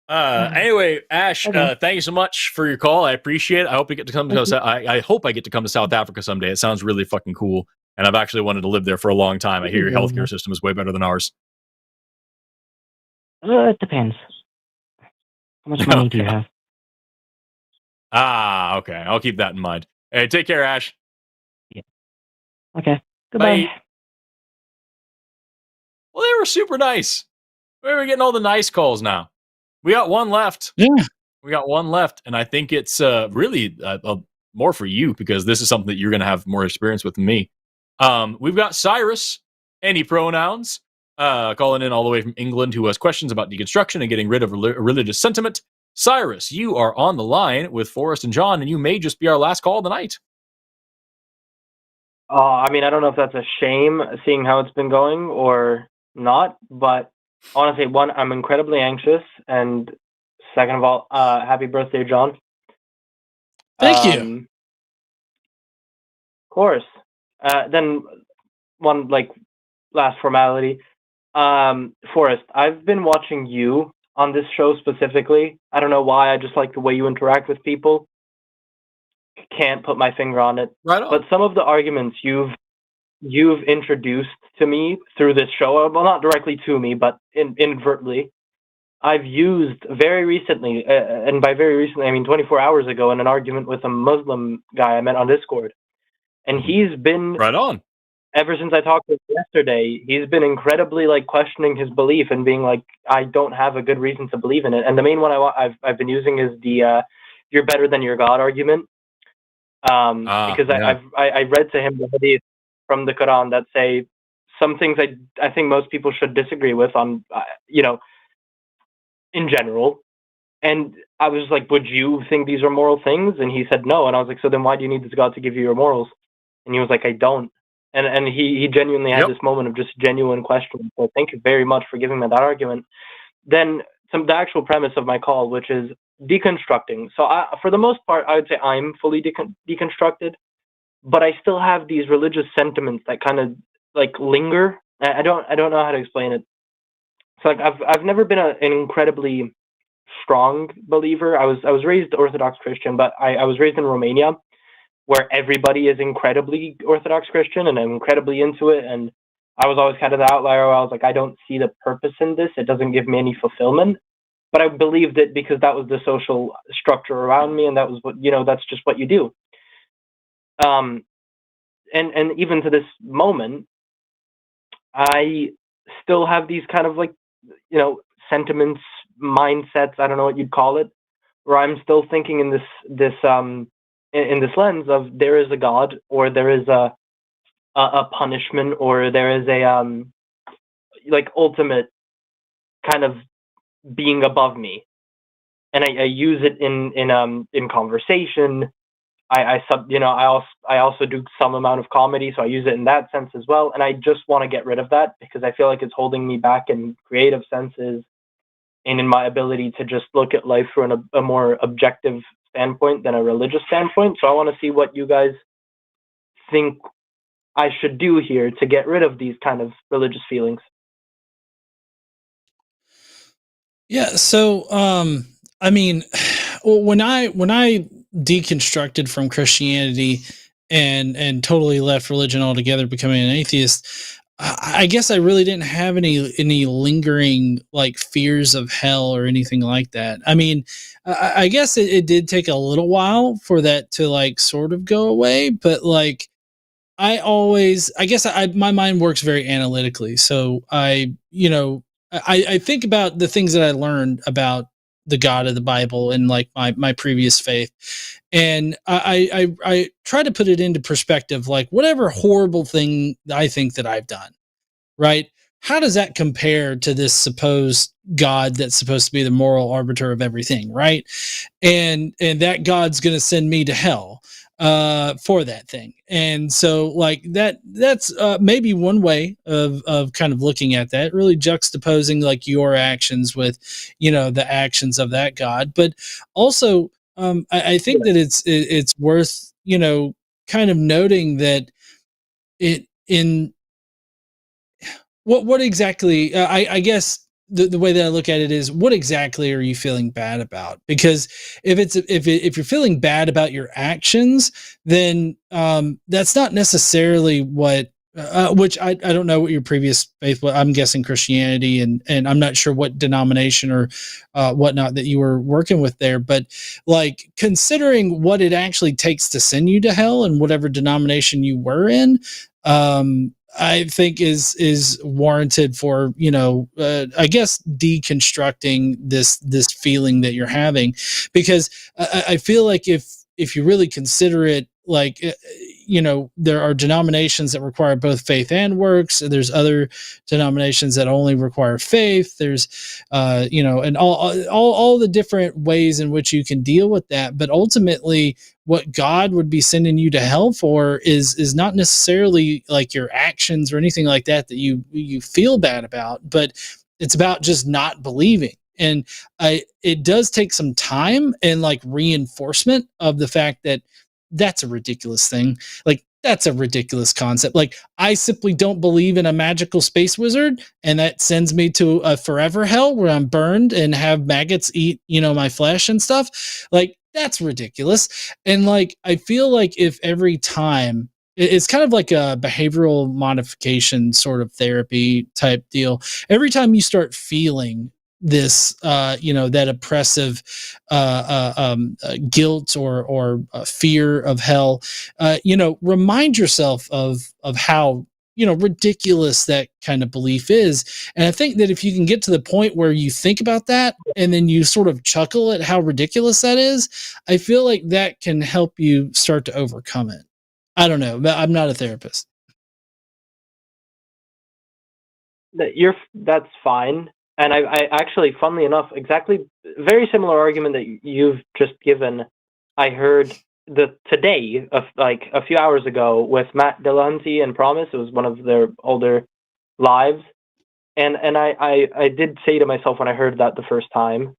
Anyway, Ash, thank you so much for your call. I appreciate it. I hope you get to come to I hope I get to come to South Africa someday. It sounds really fucking cool. And I've actually wanted to live there for a long time. I hear your healthcare system is way better than ours. It depends. How much money do you have? Okay. I'll keep that in mind. Hey, take care, Ash. Yeah. Okay. Goodbye. Bye. Well, they were super nice. We're getting all the nice calls now. We got one left. Yeah. We got one left. And I think it's really more for you because this is something that you're going to have more experience with than me. We've got Cyrus, any pronouns, calling in all the way from England, who has questions about deconstruction and getting rid of religious sentiment. Cyrus, you are on the line with Forrest and John, and you may just be our last call of the night. I mean, I don't know if that's a shame, seeing how it's been going or not, but I want to say, one, I'm incredibly anxious, and second of all, happy birthday, John. Thank you. Of course. Then one last formality. Forrest, I've been watching you on this show specifically. I don't know why. I just like the way you interact with people. Can't put my finger on it. Right on. But some of the arguments you've introduced to me through this show, well, not directly to me, but inadvertently, I've used very recently, and by very recently, I mean 24 hours ago, in an argument with a Muslim guy I met on Discord. And he's been, right on. Ever since I talked to him yesterday, he's been incredibly questioning his belief and being like, I don't have a good reason to believe in it. And the main one I've been using is the "you're better than your God" argument, because yeah. I read to him the hadith from the Quran that say some things I think most people should disagree with on in general. And I was like, would you think these are moral things? And he said no. And I was like, so then why do you need this God to give you your morals? And he was like, I don't. And he genuinely had this moment of just genuine question. So thank you very much for giving me that argument. Then the actual premise of my call, which is deconstructing. So for the most part, I would say I'm fully deconstructed, but I still have these religious sentiments that kind of linger. I don't know how to explain it. So I've never been an incredibly strong believer. I was raised Orthodox Christian, but I was raised in Romania, where everybody is incredibly Orthodox Christian, and I'm incredibly into it. And I was always kind of the outlier where I was like, I don't see the purpose in this. It doesn't give me any fulfillment. But I believed it because that was the social structure around me, and that was what, that's just what you do. And even to this moment, I still have these kind of sentiments, mindsets, I don't know what you'd call it, where I'm still thinking in this lens of there is a God, or there is a punishment, or there is a ultimate kind of being above me. And I use it in conversation. I also do some amount of comedy, so I use it in that sense as well. And I just want to get rid of that because I feel like it's holding me back in creative senses and in my ability to just look at life through a more objective standpoint than a religious standpoint. So I want to see what you guys think I should do here to get rid of these kind of religious feelings. Yeah. So, I mean, when I deconstructed from Christianity and totally left religion altogether, becoming an atheist, I guess I really didn't have any lingering fears of hell or anything like that. I mean, I guess it did take a little while for that to sort of go away, but my mind works very analytically. So I think about the things that I learned about the God of the Bible and my previous faith. And I try to put it into perspective, whatever horrible thing I think that I've done, right? How does that compare to this supposed God that's supposed to be the moral arbiter of everything, right? And that God's going to send me to hell for that thing. And so that's maybe one way of kind of looking at that, really juxtaposing your actions with, the actions of that God. But also, I think that it's worth, kind of noting that what exactly, I guess the way that I look at it is, what exactly are you feeling bad about? Because if you're feeling bad about your actions, then that's not necessarily what which I don't know what your previous faith was. I'm guessing Christianity, and I'm not sure what denomination or whatnot that you were working with there, but considering what it actually takes to send you to hell and whatever denomination you were in, I think is warranted for, I guess deconstructing this feeling that you're having, because I feel like if you really consider it, there are denominations that require both faith and works. There's other denominations that only require faith. There's, and all the different ways in which you can deal with that. But ultimately, what God would be sending you to hell for is not necessarily your actions or anything like that you feel bad about, but It's about just not believing. And it does take some time and like reinforcement of the fact that that's a ridiculous thing. Like, that's a ridiculous concept. Like, I simply don't believe in a magical space wizard, and that sends me to a forever hell where I'm burned and have maggots eat, my flesh and stuff. Like, that's ridiculous. And like, I feel like if every time, it's kind of like a behavioral modification sort of therapy type deal. Every time you start feeling this, that oppressive guilt or fear of hell, remind yourself of how ridiculous that kind of belief is. And I think that if you can get to the point where you think about that and then you sort of chuckle at how ridiculous that is, I feel like that can help you start to overcome it. I don't know, but I'm not a therapist. That's fine. And I actually, funnily enough, exactly very similar argument that you've just given, I heard today, like a few hours ago, with Matt Delahanty and Promise. It was one of their older lives. And I did say to myself when I heard that the first time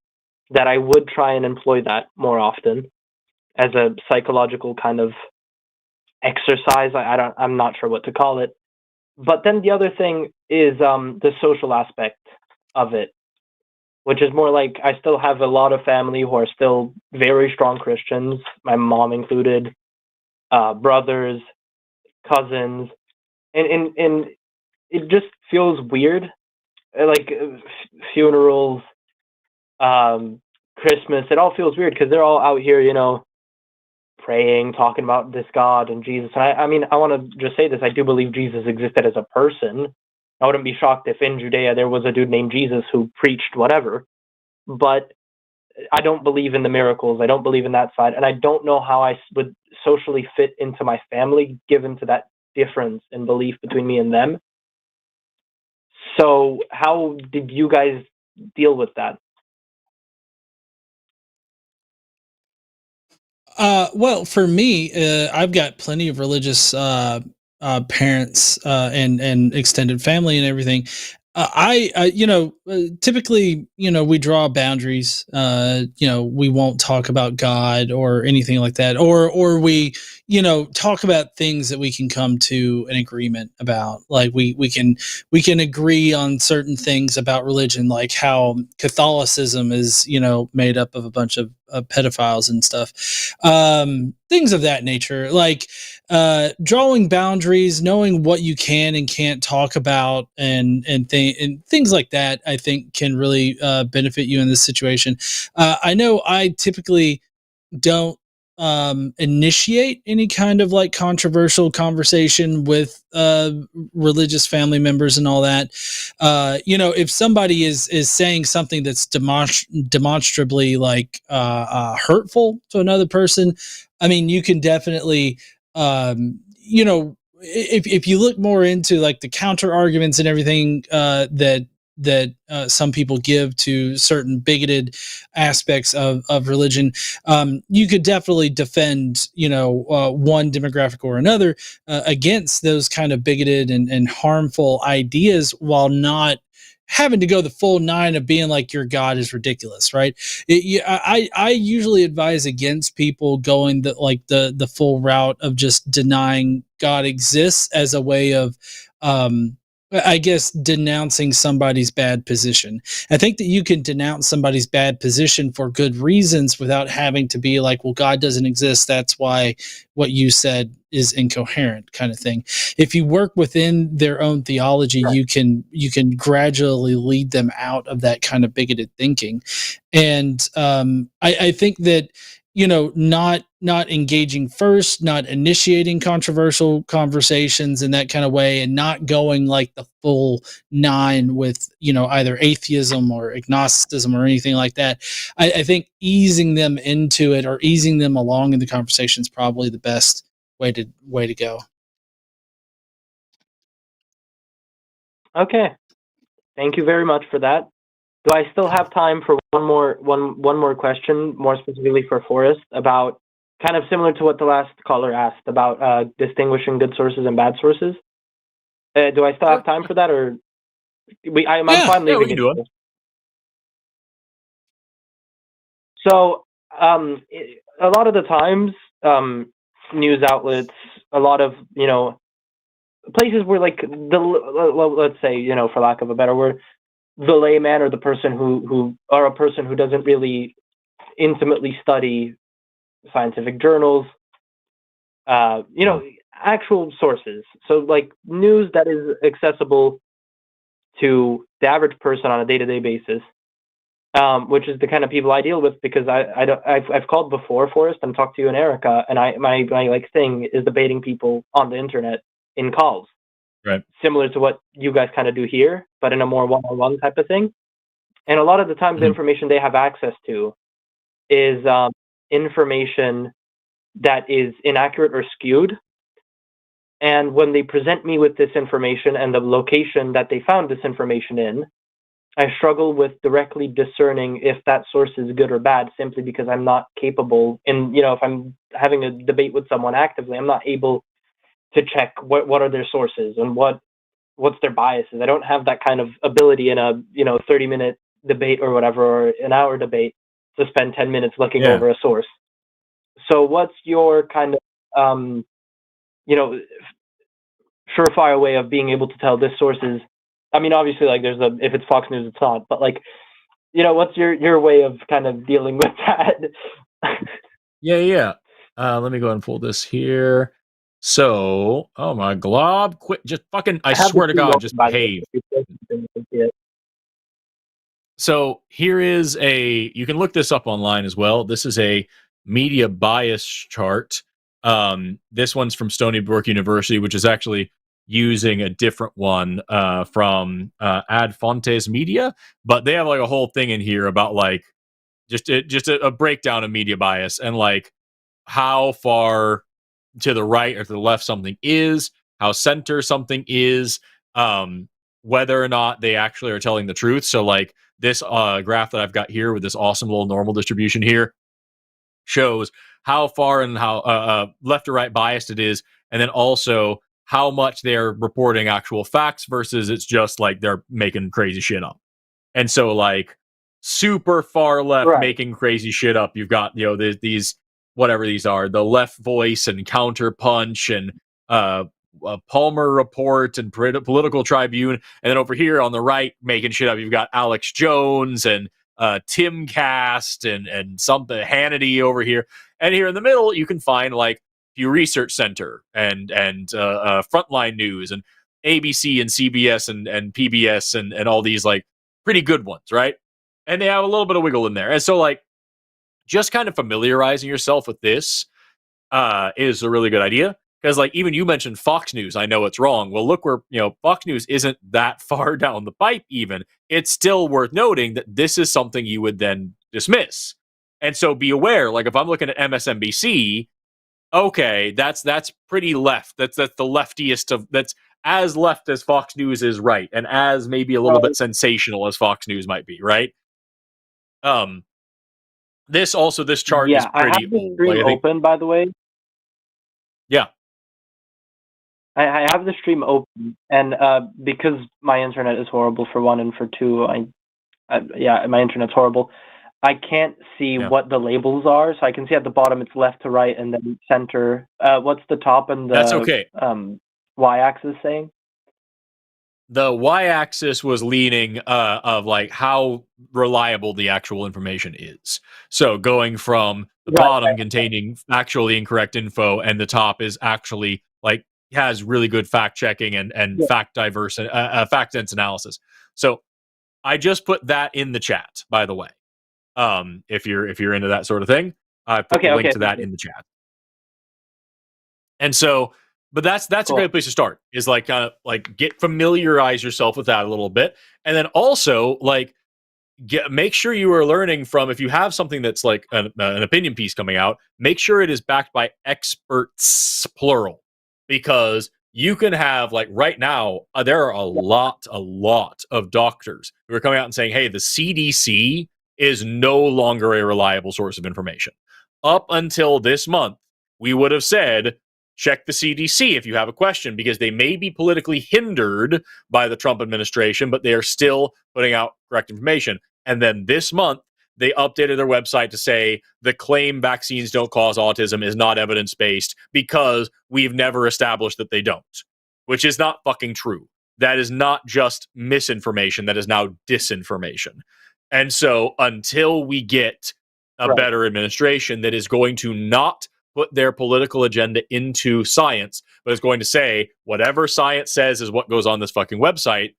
that I would try and employ that more often as a psychological kind of exercise. I'm not sure what to call it. But then the other thing is the social aspect of it, which is more like I still have a lot of family who are still very strong Christians, my mom included, brothers, cousins, and it just feels weird, like funerals, Christmas. It all feels weird because they're all out here, praying, talking about this God and Jesus. And I mean, I want to just say this: I do believe Jesus existed as a person. I wouldn't be shocked if in Judea there was a dude named Jesus who preached whatever, but I don't believe in the miracles. I don't believe in that side. And I don't know how I would socially fit into my family given to that difference in belief between me and them. So how did you guys deal with that? Well, for me, I've got plenty of religious parents and extended family and everything. Typically, we draw boundaries. We won't talk about God or anything like that, or we, talk about things that we can come to an agreement about. Like we can agree on certain things about religion, like how Catholicism is, made up of a bunch of pedophiles and stuff, things of that nature. Like drawing boundaries, knowing what you can and can't talk about, and things like that, I think can really benefit you in this situation. I know I typically don't initiate any kind of like controversial conversation with religious family members and all that. If somebody is saying something that's demonstrably like hurtful to another person, I mean, you can definitely if you look more into like the counter arguments and everything that some people give to certain bigoted aspects of religion, you could definitely defend, one demographic or another against those kind of bigoted and harmful ideas while not having to go the full nine of being like your God is ridiculous, right? I usually advise against people going the full route of just denying God exists as a way of I guess denouncing somebody's bad position. I think that you can denounce somebody's bad position for good reasons without having to be like, well, God doesn't exist, that's why what you said is incoherent, kind of thing. If you work within their own theology, right, you can gradually lead them out of that kind of bigoted thinking. And I think that not engaging first, not initiating controversial conversations in that kind of way, and not going like the full nine with, either atheism or agnosticism or anything like that. I think easing them into it or easing them along in the conversation is probably the best way to go. Okay. Thank you very much for that. Do I still have time for one more question, more specifically for Forrest, about kind of similar to what the last caller asked about distinguishing good sources and bad sources? Do I still have time for that, or I'm fine leaving what you it. doing? So, a lot of the times, news outlets, a lot of, places where like let's say, for lack of a better word, the layman or the person who doesn't really intimately study scientific journals, actual sources. So like news that is accessible to the average person on a day-to-day basis, which is the kind of people I deal with, because I've called before, Forrest, and talked to you and Erica, and my like thing is debating people on the internet in calls. Right. Similar to what you guys kind of do here, but in a more one-on-one type of thing. And a lot of the times, the information they have access to is information that is inaccurate or skewed. And when they present me with this information and the location that they found this information in, I struggle with directly discerning if that source is good or bad, simply because I'm not capable. And if I'm having a debate with someone actively, I'm not able to check what are their sources and what's their biases. I don't have that kind of ability in a 30-minute debate or whatever, or an hour debate, to spend 10 minutes looking over a source. So what's your kind of surefire way of being able to tell this source is, I mean, obviously, like, if it's Fox News, it's not, but like, what's your way of kind of dealing with that? Yeah. Let me go ahead and pull this here. So, oh my glob, quit, just fucking, I swear to God, just behave. So here is you can look this up online as well. This is a media bias chart. This one's from Stony Brook University, which is actually using a different one from Ad Fontes Media, but they have like a whole thing in here about like just a breakdown of media bias and like how far to the right or to the left something is, how center something is, whether or not they actually are telling the truth. So like this graph that I've got here with this awesome little normal distribution here shows how far and how left or right biased it is, and then also how much they're reporting actual facts versus it's just like they're making crazy shit up. And so like super far left making crazy shit up, you've got these whatever these are, the Left Voice and Counterpunch and Palmer Report and Political Tribune, and then over here on the right making shit up, you've got Alex Jones and Timcast and something Hannity over here, and here in the middle you can find like Pew Research Center and Frontline News and ABC and CBS and PBS and all these like pretty good ones, right? And they have a little bit of wiggle in there, and so like just kind of familiarizing yourself with this is a really good idea. Because like even you mentioned Fox News, I know it's wrong. Well, look where Fox News isn't that far down the pipe. Even it's still worth noting that this is something you would then dismiss, and so be aware. Like if I'm looking at MSNBC, okay, that's pretty left. That's the leftiest of that's as left as Fox News is, right, and as maybe a little bit sensational as Fox News might be, right? This chart is pretty I have the old. stream open, by the way. Yeah. I have the stream open, and because my internet is horrible for one, and for two, my internet's horrible. I can't see what the labels are, so I can see at the bottom it's left to right, and then center. What's the top and the That's okay. Y-axis saying? The y-axis was leaning of like how reliable the actual information is. So going from the bottom containing factually incorrect info, and the top is actually like has really good fact checking and fact diverse fact dense analysis. So I just put that in the chat, by the way. If you're into that sort of thing, I put the link to that in the chat. And so, but that's cool. A great place to start, is like familiarize yourself with that a little bit, and then also like make sure you are learning from, if you have something that's like an opinion piece coming out, make sure it is backed by experts, plural, because you can have like right now there are a lot of doctors who are coming out and saying, hey, the CDC is no longer a reliable source of information. Up until this month, we would have said check the CDC if you have a question, because they may be politically hindered by the Trump administration, but they are still putting out correct information. And then this month, they updated their website to say the claim vaccines don't cause autism is not evidence-based because we've never established that they don't, which is not fucking true. That is not just misinformation. That is now disinformation. And so until we get a better administration that is going to not put their political agenda into science, but is going to say whatever science says is what goes on this fucking website,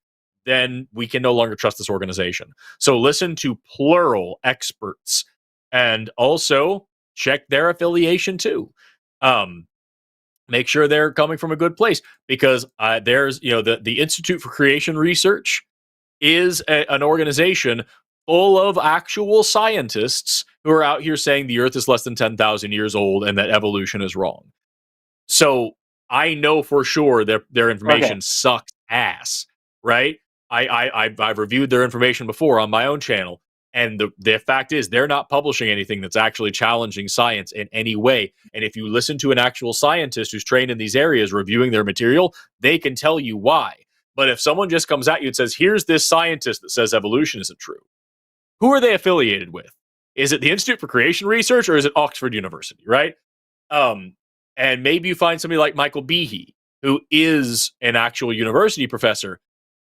then we can no longer trust this organization. So listen to plural experts and also check their affiliation too. Make sure they're coming from a good place, because there's, the Institute for Creation Research is an organization full of actual scientists who are out here saying the Earth is less than 10,000 years old and that evolution is wrong. So I know for sure their information sucks ass, right? I've reviewed their information before on my own channel, and the fact is they're not publishing anything that's actually challenging science in any way. And if you listen to an actual scientist who's trained in these areas reviewing their material, they can tell you why. But if someone just comes at you and says, here's this scientist that says evolution isn't true, who are they affiliated with? Is it the Institute for Creation Research or is it Oxford University, right? And maybe you find somebody like Michael Behe, who is an actual university professor.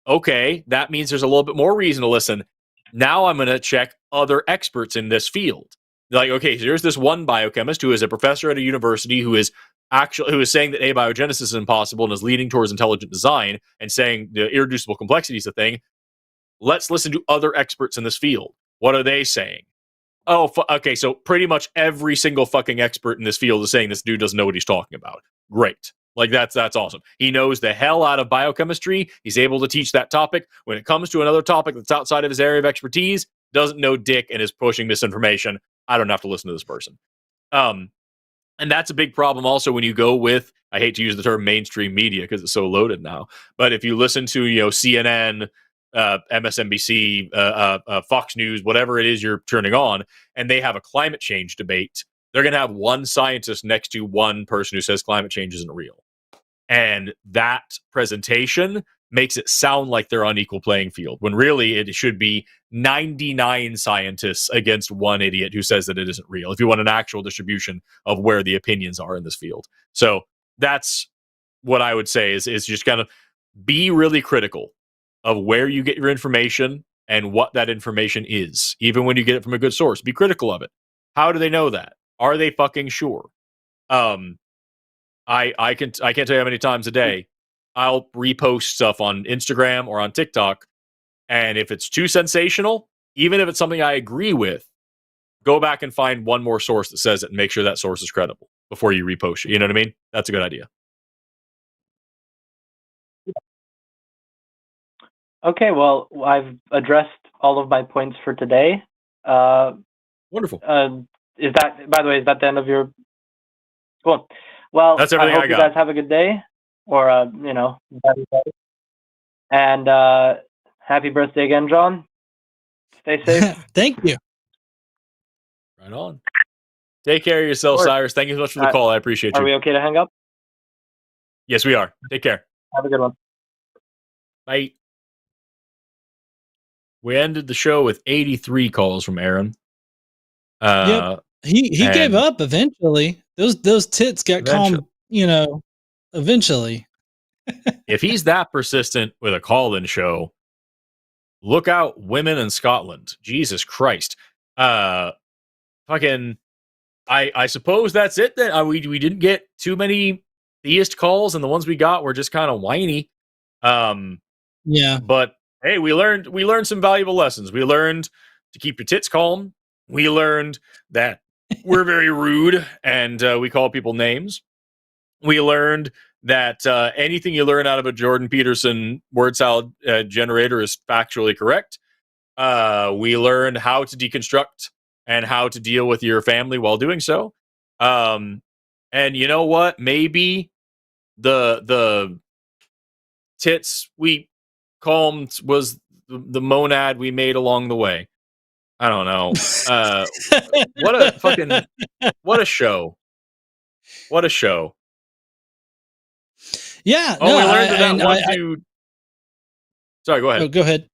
Okay, that means there's a little bit more reason to listen. Now I'm going to check other experts in this field. Like, okay, so here's this one biochemist who is a professor at a university who is saying that abiogenesis is impossible and is leaning towards intelligent design and saying the irreducible complexity is a thing. Let's listen to other experts in this field. What are they saying? Oh, okay, so pretty much every single fucking expert in this field is saying this dude doesn't know what he's talking about. Great. Like, that's awesome. He knows the hell out of biochemistry. He's able to teach that topic. When it comes to another topic that's outside of his area of expertise, doesn't know dick and is pushing misinformation. I don't have to listen to this person. And that's a big problem also when you go with, I hate to use the term mainstream media because it's so loaded now, but if you listen to, CNN, MSNBC, Fox News, whatever it is you're turning on, and they have a climate change debate, they're going to have one scientist next to one person who says climate change isn't real. And that presentation makes it sound like they're on equal playing field, when really it should be 99 scientists against one idiot who says that it isn't real, if you want an actual distribution of where the opinions are in this field. So that's what I would say is just kind of be really critical of where you get your information and what that information is. Even when you get it from a good source, be critical of it. How do they know that? Are they fucking sure? I can't tell you how many times a day I'll repost stuff on Instagram or on TikTok, and if it's too sensational, even if it's something I agree with, go back and find one more source that says it and make sure that source is credible before you repost it. You know what I mean? That's a good idea. Okay, well, I've addressed all of my points for today. Wonderful. Is that, by the way, is that the end of your... Cool. Well, that's everything I hope you guys have a good day, or, better day. And happy birthday again, John. Stay safe. Thank you. Right on. Take care of yourself, Cyrus. Thank you so much for the call. I appreciate you. Are we okay to hang up? Yes, we are. Take care. Have a good one. Bye. We ended the show with 83 calls from Aaron. Yep. He gave up eventually. Those tits got calm, eventually. If he's that persistent with a call-in show, look out, women in Scotland. Jesus Christ. Fucking, I suppose that's it then. We didn't get too many theist calls, and the ones we got were just kind of whiny. Yeah. But hey, we learned some valuable lessons. We learned to keep your tits calm. We learned that we're very rude and we call people names. We learned that anything you learn out of a Jordan Peterson word salad generator is factually correct. We learned how to deconstruct and how to deal with your family while doing so. And you know what? Maybe the tits we calmed was the monad we made along the way. I don't know. What a show. What a show. Yeah. Oh, no, we learned that one I, dude. Sorry, go ahead. oh, go ahead.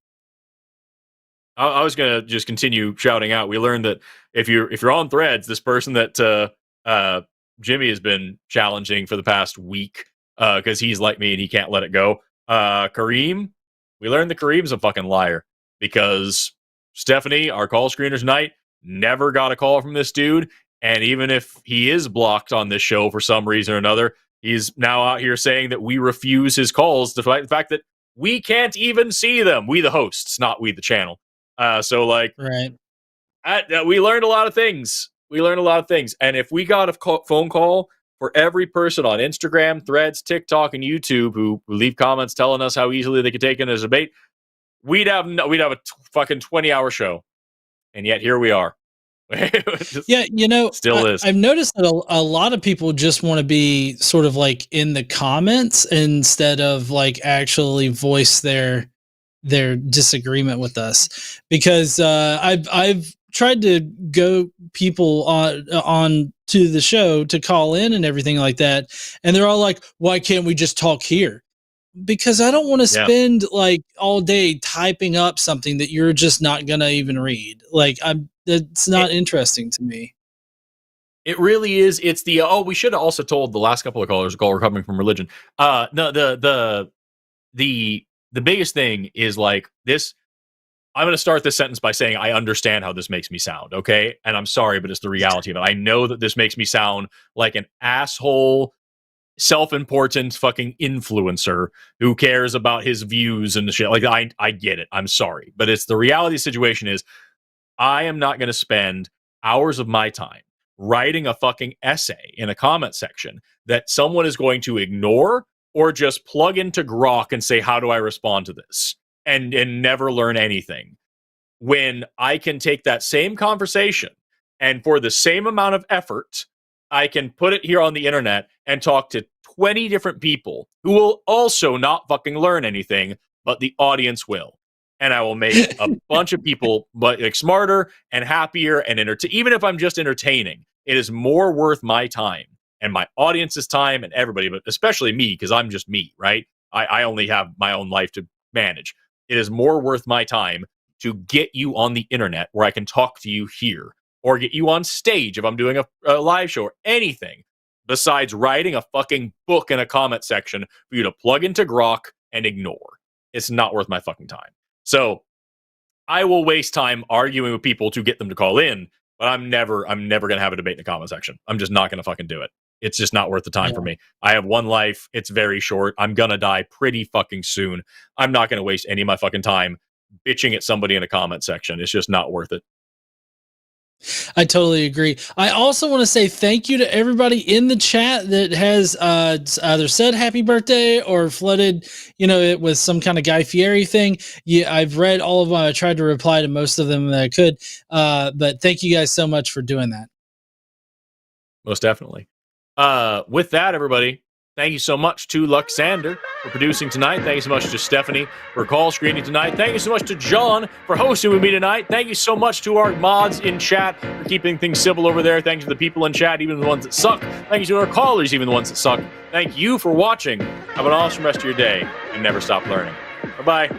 I was gonna just continue shouting out. We learned that if you're on Threads, this person that Jimmy has been challenging for the past week because he's like me and he can't let it go. Kareem, we learned that Kareem's a fucking liar because Stephanie, our call screeners night, never got a call from this dude. And even if he is blocked on this show for some reason or another, he's now out here saying that we refuse his calls, despite the fact that we can't even see them. We, the hosts, not we, the channel. So, like, Right. We learned a lot of things. And if we got a phone call for every person on Instagram, Threads, TikTok, and YouTube who leave comments telling us how easily they could take in as a debate, we'd have a fucking 20-hour show. And yet here we are. Yeah, still is. I've noticed that a lot of people just want to be sort of like in the comments instead of like actually voice their disagreement with us, because I've tried to go people on to the show to call in and everything like that, and they're all like, why can't we just talk here? Because I don't want to spend like all day typing up something that you're just not gonna even read. Like, it's not interesting to me. It really is. It's the we should have also told the last couple of callers we're coming from religion. No, the biggest thing is like this. I'm going to start this sentence by saying I understand how this makes me sound, okay? And I'm sorry, but it's the reality of it. I know that this makes me sound like an asshole, self-important fucking influencer who cares about his views and the shit. Like, I get it. I'm sorry. But it's the reality of the situation is I am not going to spend hours of my time writing a fucking essay in a comment section that someone is going to ignore or just plug into Grok and say, how do I respond to this? And never learn anything. When I can take that same conversation and for the same amount of effort, I can put it here on the internet and talk to 20 different people who will also not fucking learn anything, but the audience will. And I will make a bunch of people like smarter and happier and even if I'm just entertaining, it is more worth my time and my audience's time and everybody, but especially me, because I'm just me, right? I only have my own life to manage. It is more worth my time to get you on the internet where I can talk to you here or get you on stage if I'm doing a live show or anything besides writing a fucking book in a comment section for you to plug into Grok and ignore. It's not worth my fucking time. So I will waste time arguing with people to get them to call in, but I'm never going to have a debate in the comment section. I'm just not going to fucking do it. It's just not worth the time for me. I have one life. It's very short. I'm going to die pretty fucking soon. I'm not going to waste any of my fucking time bitching at somebody in a comment section. It's just not worth it. I totally agree. I also want to say thank you to everybody in the chat that has either said happy birthday or flooded, it with some kind of Guy Fieri thing. Yeah, I've read all of them. I tried to reply to most of them that I could. But thank you guys so much for doing that. Most definitely. With that, everybody, thank you so much to Luxander for producing tonight. Thank you so much to Stephanie for call screening tonight. Thank you so much to John for hosting with me tonight. Thank you so much to our mods in chat for keeping things civil over there. Thank you to the people in chat, even the ones that suck. Thank you to our callers, even the ones that suck. Thank you for watching. Have an awesome rest of your day and never stop learning. Bye-bye.